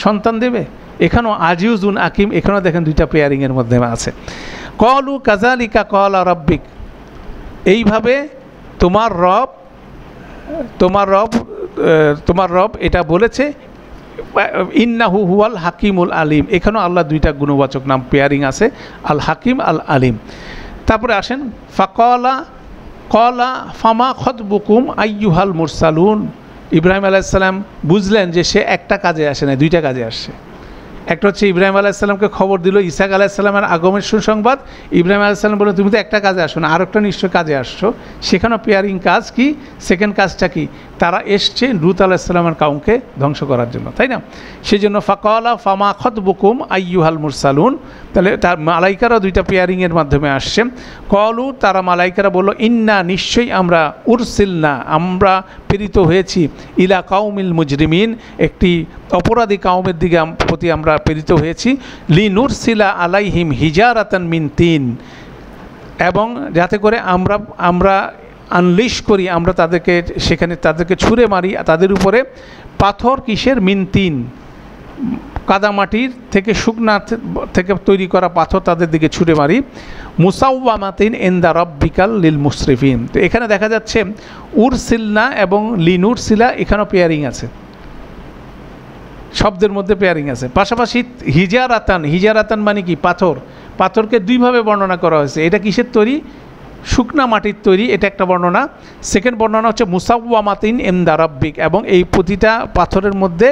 সন্তান দেবে। এখানেও আজিউজুন আকিম, এখানেও দেখেন দুইটা পেয়ারিংয়ের মধ্যে আছে। কলু কাজালিকা কলা রব্বিক, এইভাবে তোমার রব এটা বলেছে, ইন্নাহু হুয়াল হাকিমুল আলিম, এখানেও আল্লাহ দুইটা গুণবাচক নাম পেয়ারিং আছে, আল হাকিম আল আলিম। তারপরে আসেন কলা ফামা খতবুকুম আইয়ুহাল মুরসালুন, ইব্রাহিম আলাইহিস সালাম বুঝলেন যে সে একটা কাজে আসে না, দুইটা কাজে আসছে। একটা হচ্ছে ইব্রাহিম আলাইসাল্লামকে খবর দিল ইসাক আলাইসাল্লামের আগমনের সুসংবাদ। ইব্রাহিম আলাইসাল্লাম বলল তুমি তো একটা কাজে আসো না, আরেকটা নিশ্চয় কাজে আসছো। সেখানেও পেয়ারিং কাজ কি, সেকেন্ড কাজটা কি, তারা এসছে লূত আলাইসাল্লামের কাউমকে ধ্বংস করার জন্য, তাই না? সেই জন্য ফাকালা ফামা খতবুকুম আইয়ুহাল মুরসালুন, তাহলে তার মালাইকারা দুইটা পেয়ারিংয়ের মাধ্যমে আসছে। কলু, তারা মালাইকারা বলল ইন্না, নিশ্চয়ই আমরা, উরসিলনা, আমরা প্রেরিত হয়েছি, ইলা কাউমিল মুজরিমিন, একটি অপরাধী কাউমের দিকে প্রতি আমরা প্রেরিত হয়েছি, লিনুরসিলা আলাইহিম হিজারাতান মিন তিন, এবং যাতে করে আমরা আনলিশ করি, আমরা তাদেরকে সেখানে তাদেরকে ছুঁড়ে মারি তাদের উপরে পাথর, কিসের, মিন তিন, কাদামাটির থেকে, শুকনা থেকে তৈরি করা পাথর তাদের দিকে ছুঁড়ে মারি, মুসাওয়ামাতিন ইনদা রাব্বিকাল লিল মুসরিফিন। তো এখানে দেখা যাচ্ছে উরসিলনা এবং লিনুরসিলা, এখানেও পেয়ারিং আছে, শব্দের মধ্যে পেয়ারিং আছে। পাশাপাশি হিজারাতান মানে কি, পাথরকে দুইভাবে বর্ণনা করা হয়েছে। এটা কিসের তৈরি, শুকনা মাটির তৈরি, এটা একটা বর্ণনা। সেকেন্ড বর্ণনা হচ্ছে মুসাওয়ামাতিন ইনদা রাব্বিক, এবং এই প্রতিটা পাথরের মধ্যে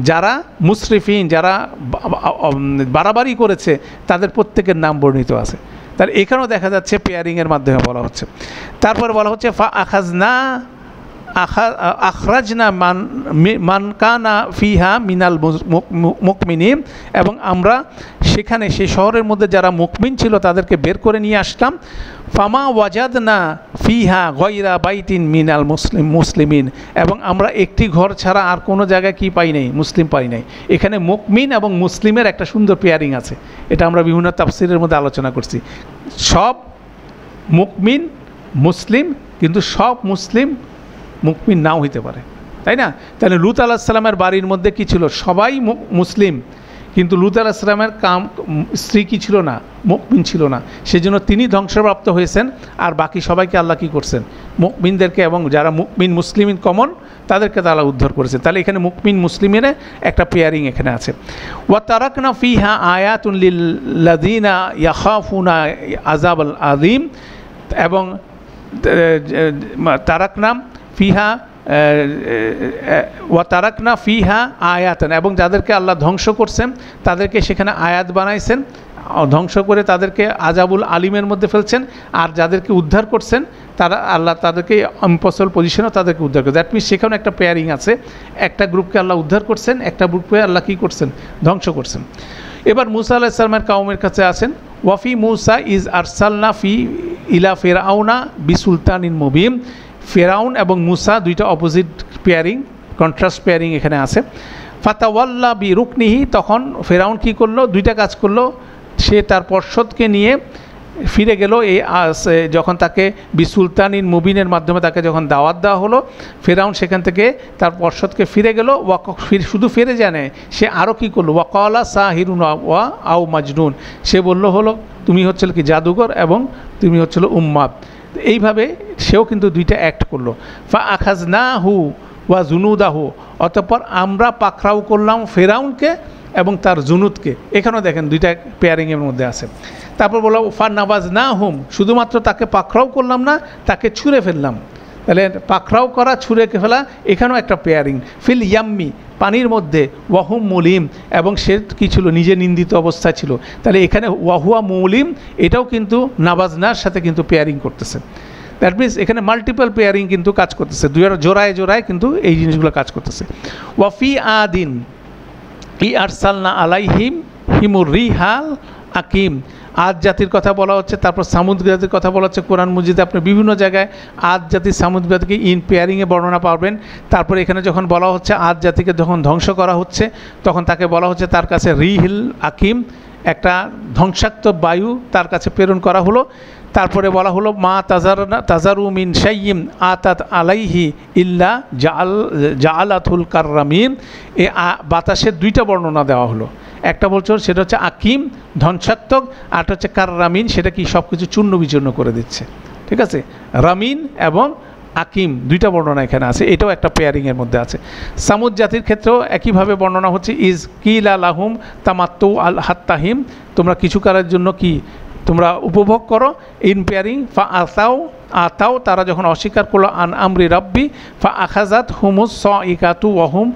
যারা মুসরিফিন, যারা বাড়াবাড়ি করেছে, তাদের প্রত্যেকের নাম বর্ণিত আছে। তার এখানেও দেখা যাচ্ছে পেয়ারিংয়ের মাধ্যমে বলা হচ্ছে। তারপর বলা হচ্ছে ফা আখরাজনা মানকানা ফিহা মিনাল মুকমিনিন, এবং আমরা সেখানে সেই শহরের মধ্যে যারা মুকমিন ছিল তাদেরকে বের করে নিয়ে আসলাম। ফামা ওয়াজাদনা ফিহা গয়রা বাইতিন মিনাল মুসলিমিন, এবং আমরা একটি ঘর ছাড়া আর কোনো জায়গায় কি পাই নাই, মুসলিম পাই নাই। এখানে মুকমিন এবং মুসলিমের একটা সুন্দর পেয়ারিং আছে, এটা আমরা বিভিন্ন তাফসিরের মধ্যে আলোচনা করছি। সব মুকমিন মুসলিম, কিন্তু সব মুসলিম মুকমিন নাও হইতে পারে, তাই না? তাহলে লূত আলাইসাল্লামের বাড়ির মধ্যে কি ছিল, সবাই মুসলিম, কিন্তু লূত আলাইসাল্লামের স্ত্রী কি ছিল না, মুকমিন ছিল না। সেজন্য তিনি ধ্বংসপ্রাপ্ত হয়েছেন, আর বাকি সবাইকে আল্লাহ কী করছেন, মুকমিনদেরকে, এবং যারা মুকমিন মুসলিমিন কমন, তাদেরকে তারা উদ্ধার করেছেন। তাহলে এখানে মুকমিন মুসলিমের একটা পেয়ারিং এখানে আছে। ওয়া তারাকনা ফিহা আয়াতুন লিল্লাযিনা ইয়াখাফুনা আযাবাল আযীম, এবং তারাকনা ফিহা ওয়া তারাকনা ফিহা আয়াতান, এবং যাদেরকে আল্লাহ ধ্বংস করছেন তাদেরকে সেখানে আয়াত বানাইছেন, ধ্বংস করে তাদেরকে আযাবুল আলিমের মধ্যে ফেলছেন। আর যাদেরকে উদ্ধার করছেন তারা, আল্লাহ তাদেরকে ইম্পসিবল পজিশনেও তাদেরকে উদ্ধার করে। দ্যাট মিনস সেখানে একটা পেয়ারিং আছে, একটা গ্রুপকে আল্লাহ উদ্ধার করছেন, একটা গ্রুপকে আল্লাহ কী করছেন, ধ্বংস করছেন। এবার মুসা আলাইহিস সালামের কাউমের কাছে আসেন। ওয়াফি মুসা ইজ আরসালনা ফি ইলা ফিরআউনা বিসুলতানিন মুবিন, ফেরাউন এবং মুসা দুইটা অপোজিট পেয়ারিং, কন্ট্রাস্ট পেয়ারিং এখানে আছে। ফাতাওয়াল্লা বি রুকনিহি, তখন ফেরাউন কী করলো, দুইটা কাজ করলো। সে তার পর্ষদকে নিয়ে ফিরে গেল, এই যখন তাকে বিসুলতানিন মুবিনের মাধ্যমে তাকে যখন দাওয়াত দেওয়া হলো, ফেরাউন সেখান থেকে তার পর্ষদকে ফিরে গেল। শুধু ফিরে যায় না, সে আরও কী করলো, ওয়াকালা সাহিরুন ওয়া আও মাজনুন, সে বলল হলো তুমি হচ্ছিল কি জাদুঘর, এবং তুমি হচ্ছিল উম্মাদ। এইভাবে সেও কিন্তু দুইটা অ্যাক্ট করলো। ফা আখাজনাহু ওয়া জুনুদাহু, অতঃপর আমরা পাকড়াও করলাম ফেরাউনকে এবং তার জুনুদকে। এখানেও দেখেন দুইটা পেয়ারিংয়ের মধ্যে আছে। তারপর বললাম ফা নাবাজনাহুম, শুধুমাত্র তাকে পাকড়াও করলাম না, তাকে ছুঁড়ে ফেললাম। তাহলে পাকড়াও করা, ছুঁড়ে ফেলা, এখানেও একটা পেয়ারিং। ফিল ইয়াম্মি, পানির মধ্যে, ওয়াহুম মুলিম, এবং সে কী ছিল, নিজে নিন্দিত অবস্থায় ছিল। তাহলে এখানে ওয়াহুয়া মুলিম, এটাও কিন্তু নাবাজনার সাথে কিন্তু পেয়ারিং করতেছে। দ্যাট মিনস এখানে মাল্টিপল পেয়ারিং কিন্তু কাজ করতেছে, জোড়ায় জোড়ায় কিন্তু এই জিনিসগুলো কাজ করতেছে। ওয়াফি আদিন ই আরসালনা আলাইহিম হিমুর রিহাল আকিম, আদ জাতির কথা বলা হচ্ছে। তারপর সামুদ জাতির কথা বলা হচ্ছে। কোরআন মজিদে আপনি বিভিন্ন জায়গায় আদ জাতি সামুদ জাতিকে ইন পেয়ারিংয়ে বর্ণনা পাবেন। তারপরে এখানে যখন বলা হচ্ছে আদ জাতিকে যখন ধ্বংস করা হচ্ছে, তখন তাকে বলা হচ্ছে তার কাছে রিহিল আকিম, একটা ধ্বংসাত্মক বায়ু তার কাছে প্রেরণ করা হলো। তারপরে বলা হলো মা তাজারু মিন শাইয়িন আতাত আলাইহি ইল্লা জাআলাতুল কাররামিন, এই বাতাসের দুইটা বর্ণনা দেওয়া হলো। একটা বলছো সেটা হচ্ছে আকিম, ধ্বংসাত্মক, আর হচ্ছে কাররামিন, সেটা কি সব কিছু চূর্ণ বিচূর্ণ করে দিচ্ছে। ঠিক আছে, রামিন এবং আকিম দুইটা বর্ণনা এখানে আছে, এটাও একটা পেয়ারিংয়ের মধ্যে আছে। সামুদ জাতির ক্ষেত্রেও একইভাবে বর্ণনা হচ্ছে ইজ কিলা লাহুম তামাত্তু আল হাত্তাহিম, তোমরা কিছু কালের জন্য কি তোমরা উপভোগ করো। ইন পেয়ারিং ফা আতাও তারা যখন অস্বীকার করলো আন আমরি রাব্বি ফা আখাজাত হুমুস সাইকাতু ওয়াহুম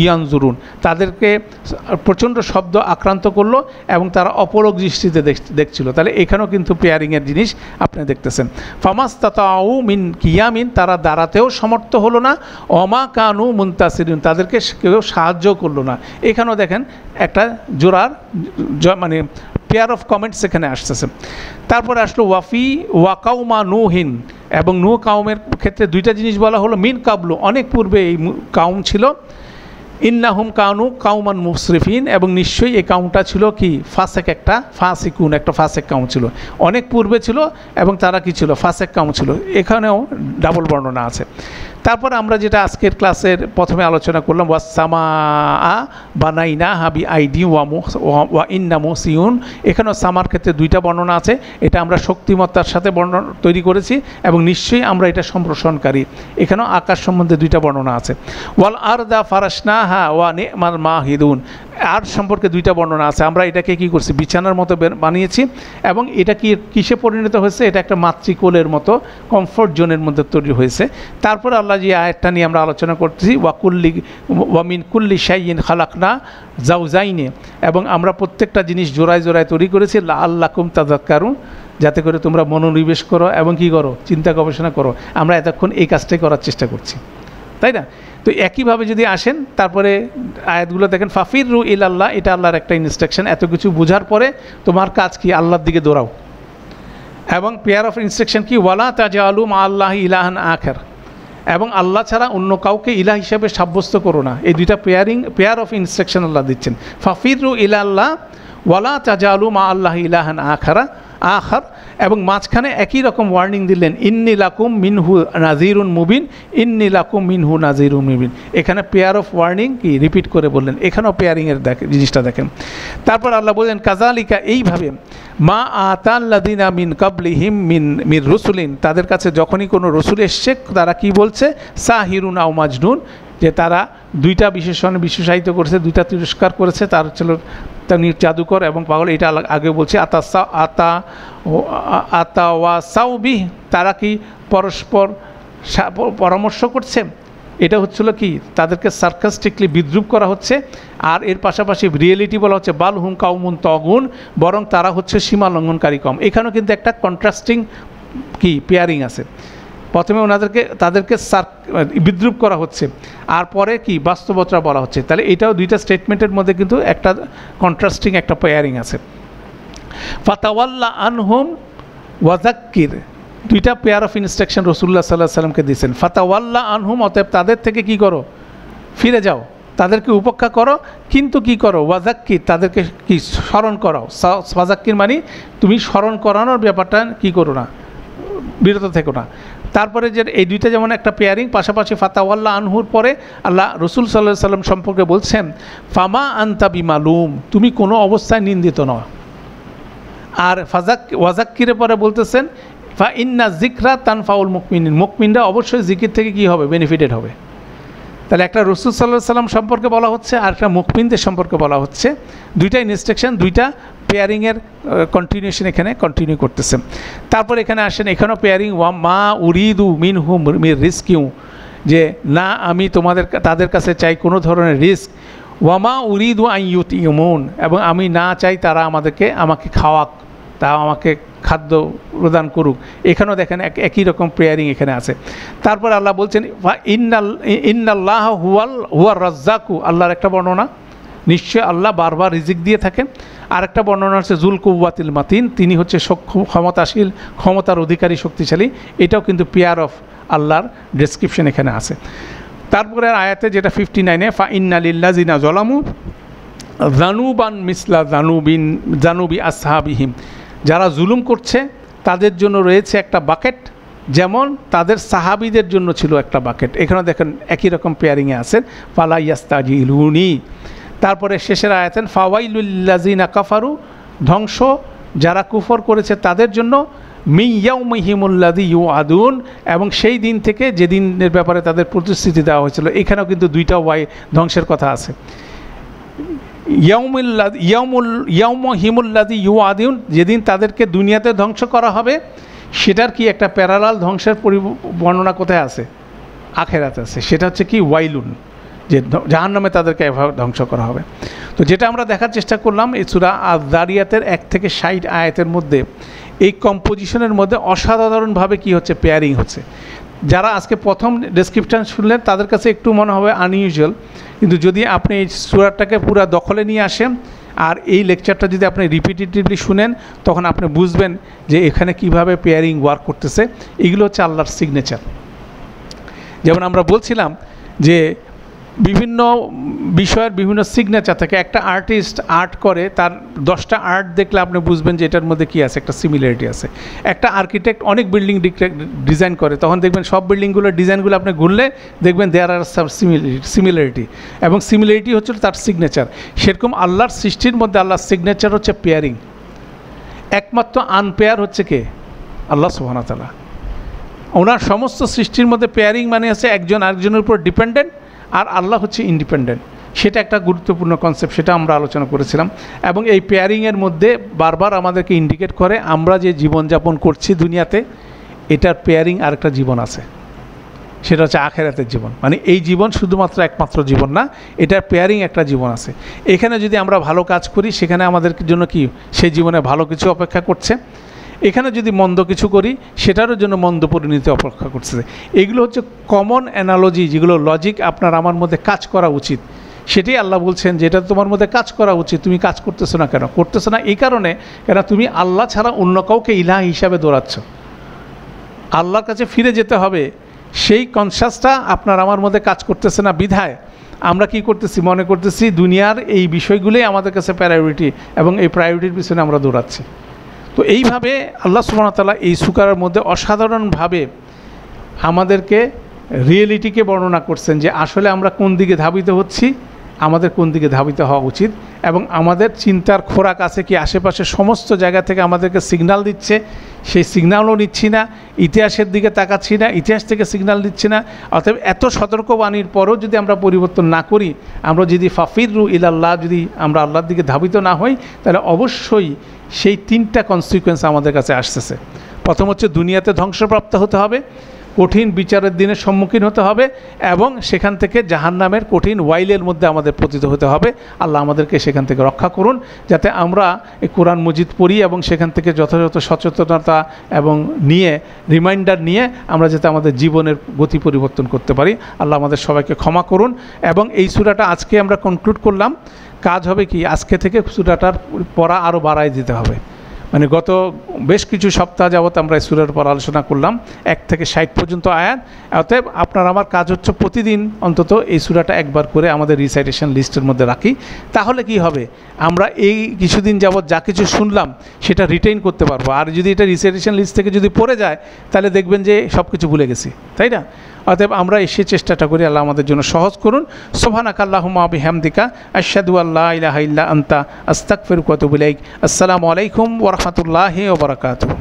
ইয়ানজুরুন, তাদেরকে প্রচণ্ড শব্দ আক্রান্ত করলো এবং তারা অপলক দৃষ্টিতে দেখছিল। তাহলে এখানেও কিন্তু পেয়ারিংয়ের জিনিস আপনি দেখতেছেন। ফামাস্তাতাউ মিন কিয়ামিন, তারা দাঁড়াতেও সমর্থ হলো না, অমা কানু মুনতাসিরিন, তাদেরকে কেউ সাহায্য করলো না। এখানেও দেখেন একটা জোড়ার মানে পেয়ার অফ কমেন্টস এখানে আসতেছে। তারপরে আসলো ওয়াকাউমা নুহিন, এবং নূহ কাউমের ক্ষেত্রে দুইটা জিনিস বলা হলো। মিন কাবলু, অনেক পূর্বে এই কাউম ছিল। ইন্নাহুম কানু কাউমান মুসরিফিন, এবং নিশ্চয়ই এই কাউমটা ছিল কি ফাসেক, একটা ফাসিকুন, একটা ফাসেক কাউম ছিল, অনেক পূর্বে ছিল এবং তারা কি ছিল ফাসেক কাউম ছিল। এখানেও ডাবল বর্ণনা আছে। তারপর আমরা যেটা আজকের ক্লাসের প্রথমে আলোচনা করলাম, ওয়াসামা বানাইনা হাবি আইডি ওয়া ইন্না মুসিউন, এখানেও সামার ক্ষেত্রে দুইটা বর্ণনা আছে। এটা আমরা শক্তিমত্তার সাথে বর্ণনা তৈরি করেছি এবং নিশ্চয়ই আমরা এটা সম্প্রসারণকারী। এখানেও আকাশ সম্বন্ধে দুইটা বর্ণনা আছে। ওয়াল আরদা ফারাশনাহা ওয়া নি'মাল মাহিদুন, আর সম্পর্কে দুইটা বর্ণনা আছে। আমরা এটাকে কি করছি, বিছানার মতো বানিয়েছি, এবং এটা কি কিসে পরিণত হয়েছে, এটা একটা মাতৃকোলের মতো কমফোর্ট জোনের মধ্যে তৈরি হয়েছে। তারপরে আল্লাহ যে আয়াতটা নিয়ে আমরা আলোচনা করতেছি, ওয়ামিন কুল্লি শাইইন খালাকনা জাওজাইনে, এবং আমরা প্রত্যেকটা জিনিস জোড়ায় জোড়ায় তৈরি করেছি লাআল্লাকুম তাযাক্কারুন, যাতে করে তোমরা মনোনিবেশ করো এবং কি করো, চিন্তা গবেষণা করো। আমরা এতক্ষণ এই কাজটাই করার চেষ্টা করছি, তাই না? তো একইভাবে যদি আসেন, তারপরে আয়াতগুলো দেখেন, ফাফিরু ইলাল্লাহ, এটা আল্লাহর একটা ইনস্ট্রাকশন। এত কিছু বোঝার পরে তোমার কাজ কি, আল্লাহর দিকে দৌড়াও। এবং পেয়ার অফ ইনস্ট্রাকশন কি, ওয়ালা তাজআলু মা আল্লাহি ইলাহান আখার, এবং আল্লাহ ছাড়া অন্য কাউকে ইলাহ হিসেবে সাব্যস্ত করো না। এই দুইটা পেয়ার অফ ইনস্ট্রাকশন আল্লাহ দিচ্ছেন। ফাফিরু ইলাল্লাহ ওয়ালা তাজআলু মা আল্লাহি ইলাহান আখার, এবং মাঝখানে একই রকম ওয়ার্নিং দিলেন, ইন্নী লাকুম মিনহু নাজিরুন মুবিন, ইন্নী লাকুম মিনহু নাজিরুন মুবিন। এখানে পেয়ার অফ ওয়ার্নিং কি রিপিট করে বললেন, এখানেও পেয়ারিংয়ের জিনিসটা দেখেন। তারপর আল্লাহ বললেন, কাজালিকা, এইভাবে মা আতাল্লাযিনা মিন কাবলিহিম মির রসুলিন, তাদের কাছে যখনই কোনো রসুল এসছে তারা কি বলছে, সাহিরুন আও মাজনুন, যে তারা দুইটা বিশেষণে বিশেষায়িত করেছে, দুইটা তিরস্কার করেছে, তার ছিল জাদুকর এবং পাগল। এটা আগে বলছে আতা ওয়া সাউবি, তারা কি পরস্পর পরামর্শ করছে। এটা হচ্ছিল কি, তাদেরকে সার্কাস্টিকলি বিদ্রুপ করা হচ্ছে। আর এর পাশাপাশি রিয়েলিটি বলা হচ্ছে বাল হুম কাউমুন তগুন, বরং তারা হচ্ছে সীমা লঙ্ঘনকারী কম। এখানেও কিন্তু একটা কন্ট্রাস্টিং কি পেয়ারিং আছে। প্রথমে তাদেরকে বিদ্রুপ করা হচ্ছে, আর পরে কি বাস্তবতা বলা হচ্ছে। তাহলে এটাও দুইটা স্টেটমেন্টের মধ্যে কিন্তু একটা কন্ট্রাস্টিং একটা পেয়ারিং আছে। ফাতাওয়াল্লা আনহুম ওয়াজাক্কির, দুইটা পেয়ার অফ ইনস্ট্রাকশন রাসূলুল্লাহ সাল্লাল্লাহু আলাইহি ওয়াসাল্লামকে দিয়েছেন। ফাতাওয়াল্লা আনহুম, অতএব তাদের থেকে কি করো, ফিরে যাও, তাদেরকে উপেক্ষা করো, কিন্তু কি করো, ওয়াজাক্কির, তাদেরকে কি স্মরণ করাও। ওয়াজাক্কির মানে তুমি স্মরণ করানোর ব্যাপারটা কি করো না, বিরত থেকো না। তারপরে যে এই দুইটা যেমন একটা পেয়ারিং, পাশাপাশি ফাতাওয়াল্লা আনহুর পরে আল্লাহ রসুল সাল্লাল্লাহু আলাইহি ওয়াসাল্লাম সম্পর্কে বলছেন, ফামা আনতা বিমালুম, তুমি কোনো অবস্থায় নিন্দিত নও। আর ওয়াজাক্কিরের পরে বলতেছেন, ফা ইন্না যিকরা তানফাউল মুকমিনিন, মুকমিনরা অবশ্যই জিকির থেকে কি হবে, বেনিফিটেড হবে। তাহলে একটা রসুল সাল্লাল্লাহু আলাইহি ওয়াসাল্লাম সম্পর্কে বলা হচ্ছে, আর একটা মুকমিনদের সম্পর্কে বলা হচ্ছে। দুইটা ইনস্ট্রাকশন, দুইটা পেয়ারিংয়ের কন্টিনিউশন এখানে কন্টিনিউ করতেছে। তারপর এখানে আসেন, এখানেও পেয়ারিং, ওয়া মা উরিদু মিনহুম মির রিস্কিউ, যে না আমি তাদের কাছে চাই কোনো ধরনের রিস্ক। ওয়ামা উরিদু আন ইউতিমুন, এবং আমি না চাই তারা আমাকে খাওয়াক, তা আমাকে খাদ্য প্রদান করুক। এখানেও দেখেন একই রকম পেয়ারিং এখানে আছে। তারপর আল্লাহ বলছেন, ইন্নাল্লাহ হুয়ার রাজ্জাকু, আল্লাহর একটা বর্ণনা, নিশ্চয় আল্লাহ বারবার রিজিক দিয়ে থাকেন। আরেকটা বর্ণনা হচ্ছে জুল কুওয়াতিল মাতিন, তিনি হচ্ছে ক্ষমতাশীল, ক্ষমতার অধিকারী, শক্তিশালী। এটাও কিন্তু পেয়ার অফ আল্লাহর ডেসক্রিপশন এখানে আছে। তারপরে আয়াতে যেটা 59-এ, ফা ইন্না লিল্লাযিনা যালামু যানুবান মিসলা জানুবি আসহাবিহিম, যারা জুলুম করছে তাদের জন্য রয়েছে একটা বাকেট, যেমন তাদের সাহাবীদের জন্য ছিল একটা বাকেট। এখানে দেখেন একই রকম পেয়ারিংয়ে আছেন, ফালা ইয়াস্তাজিলুনি। তারপরে শেষের আয়াতেন, ফাওয়াইলুল লিল্লাযিনা কাফারু, ধ্বংস যারা কুফর করেছে তাদের জন্য, মিন ইয়াউমিহিমুল্লাযী ইউআদুন, এবং সেই দিন থেকে যে দিনের ব্যাপারে তাদের প্রতিশ্রুতি দেওয়া হয়েছিল। এখানেও কিন্তু দুইটা ধ্বংসের কথা আছে। ইয়াউমহিমুল্লাযী ইউআদুন, যেদিন তাদেরকে দুনিয়াতে ধ্বংস করা হবে, সেটার কি একটা প্যারালাল ধ্বংসের বর্ণনা কোথায় আছে? আখেরাতে আছে। সেটা হচ্ছে কি? ওয়াইলুন, যে জাহান্নামে তাদেরকে এভাবে ধ্বংস করা হবে। তো যেটা আমরা দেখার চেষ্টা করলাম এই সূরা আয-যারিয়াতের 1 থেকে 60 আয়াতের মধ্যে, এই কম্পোজিশনের মধ্যে অসাধারণভাবে কি হচ্ছে? পেয়ারিং হচ্ছে। যারা আজকে প্রথম ডেসক্রিপশন শুনলেন তাদের কাছে একটু মনে হবে আনইউজুয়াল, কিন্তু যদি আপনি এই সূরাটাকে পুরো দখলে নিয়ে আসেন আর এই লেকচারটা যদি আপনি রিপিটেটিভলি শুনেন, তখন আপনি বুঝবেন যে এখানে কিভাবে পেয়ারিং ওয়ার্ক করতেছে। এগুলো হচ্ছে আল্লাহর সিগনেচার। যেমন আমরা বলছিলাম যে বিভিন্ন বিষয়ের বিভিন্ন সিগনেচার থাকে। একটা আর্টিস্ট আর্ট করে, তার 10টা আর্ট দেখলে আপনি বুঝবেন যে এটার মধ্যে কী আছে, একটা সিমিলারিটি আছে। একটা আর্কিটেক্ট অনেক বিল্ডিং ডিজাইন করে, তখন দেখবেন সব বিল্ডিংগুলোর ডিজাইনগুলো আপনি ঘুরলে দেখবেন দেয়ার আর সাম সিমিলারিটি, এবং সিমিলারিটি হচ্ছে তার সিগনেচার। সেরকম আল্লাহর সৃষ্টির মধ্যে আল্লাহর সিগনেচার হচ্ছে পেয়ারিং। একমাত্র আনপেয়ার হচ্ছে কে? আল্লাহ সুবহানাহু ওয়া তাআলা। ওনার সমস্ত সৃষ্টির মধ্যে পেয়ারিং মানে হচ্ছে একজন আরেকজনের উপর ডিপেন্ডেন্ট, আর আল্লাহ হচ্ছে ইন্ডিপেন্ডেন্ট। সেটা একটা গুরুত্বপূর্ণ কনসেপ্ট, সেটা আমরা আলোচনা করেছিলাম। এবং এই পেয়ারিংয়ের মধ্যে বারবার আমাদেরকে ইন্ডিকেট করে আমরা যে জীবনযাপন করছি দুনিয়াতে, এটার পেয়ারিং আরেকটা জীবন আছে, সেটা হচ্ছে আখেরাতের জীবন। মানে এই জীবন শুধুমাত্র একমাত্র জীবন না, এটার পেয়ারিং একটা জীবন আছে। এখানে যদি আমরা ভালো কাজ করি, সেখানে আমাদের জন্য কি সেই জীবনে ভালো কিছু অপেক্ষা করছে। এখানে যদি মন্দ কিছু করি, সেটারও জন্য মন্দ পরিণতি অপেক্ষা করছে। এগুলো হচ্ছে কমন অ্যানালজি, যেগুলো লজিক আপনার আমার মধ্যে কাজ করা উচিত। সেটাই আল্লাহ বলছেন যে এটা তোমার মধ্যে কাজ করা উচিত, তুমি কাজ করতেছো না কেন? করতেছো না এই কারণে, কেন তুমি আল্লাহ ছাড়া অন্য কাউকে ইলাহ হিসাবে দৌড়াচ্ছ। আল্লাহর কাছে ফিরে যেতে হবে, সেই কনসাসটা আপনার আমার মধ্যে কাজ করতেছে না। বিধায় আমরা কি করতেছি? মনে করতেছি দুনিয়ার এই বিষয়গুলোই আমাদের কাছে প্রায়োরিটি, এবং এই প্রায়োরিটির পিছনে আমরা দৌড়াচ্ছি। তো এইভাবে আল্লাহ সুবহানাহু ওয়া তাআলা এই সূরার মধ্যে অসাধারণভাবে আমাদেরকে রিয়েলিটিকে বর্ণনা করছেন, যে আসলে আমরা কোন দিকে ধাবিত হচ্ছি, আমাদের কোন দিকে ধাবিত হওয়া উচিত, এবং আমাদের চিন্তার খোরাক আছে কি আশেপাশে সমস্ত জায়গা থেকে আমাদেরকে সিগন্যাল দিচ্ছে, সেই সিগন্যালও নিচ্ছি না। ইতিহাসের দিকে তাকাচ্ছি না, ইতিহাস থেকে সিগন্যাল দিচ্ছি না। অতএব এত সতর্কবাণীর পরেও যদি আমরা পরিবর্তন না করি, আমরা যদি ফাফিরু ইলাল্লাহ, যদি আমরা আল্লাহর দিকে ধাবিত না হই, তাহলে অবশ্যই সেই 3টা কনসিকুয়েন্স আমাদের কাছে আসতেছে। প্রথম হচ্ছে দুনিয়াতে ধ্বংসপ্রাপ্ত হতে হবে, কঠিন বিচারের দিনের সম্মুখীন হতে হবে, এবং সেখান থেকে জাহান্নামের কঠিন ওয়াইলের মধ্যে আমাদের পতিত হতে হবে। আল্লাহ আমাদেরকে সেখান থেকে রক্ষা করুন, যাতে আমরা এই কোরআন মজিদ পড়ি এবং সেখান থেকে যথাযথ সচেতনতা এবং নিয়ে রিমাইন্ডার নিয়ে আমরা যাতে আমাদের জীবনের গতি পরিবর্তন করতে পারি। আল্লাহ আমাদের সবাইকে ক্ষমা করুন। এবং এই সূরাটা আজকে আমরা কনক্লুড করলাম। কাজ হবে কি, আজকে থেকে সূরাটার পড়া আরও বাড়াই দিতে হবে। মানে গত বেশ কিছু সপ্তাহ যাবত আমরা এই সূরার উপর আলোচনা করলাম, 1 থেকে 60 পর্যন্ত আয়াত। অতএব আপনার আমার কাজ হচ্ছে প্রতিদিন অন্তত এই সূরাটা একবার করে আমাদের রিসাইটেশন লিস্টের মধ্যে রাখি। তাহলে কি হবে, আমরা এই কিছুদিন যাবত যা কিছু শুনলাম সেটা রিটেইন করতে পারবো। আর যদি এটা রিসাইটেশন লিস্ট থেকে যদি পড়ে যায়, তাহলে দেখবেন যে সব কিছু ভুলে গেছি, তাই না? অতএব আমরা এসে চেষ্টাটা করি, আল্লাহ আমাদের জন্য সহজ করুন। সুবহানাকা আল্লাহুম্মা ওয়া বিহামদিকা আশহাদু আল্লা ইলাহা ইল্লা আনতা আস্তাগফিরুকা ওয়া আতুবু ইলাইক। আসসালামু আলাইকুম ওয়া রাহমাতুল্লাহি ওয়া বারাকাতুহু।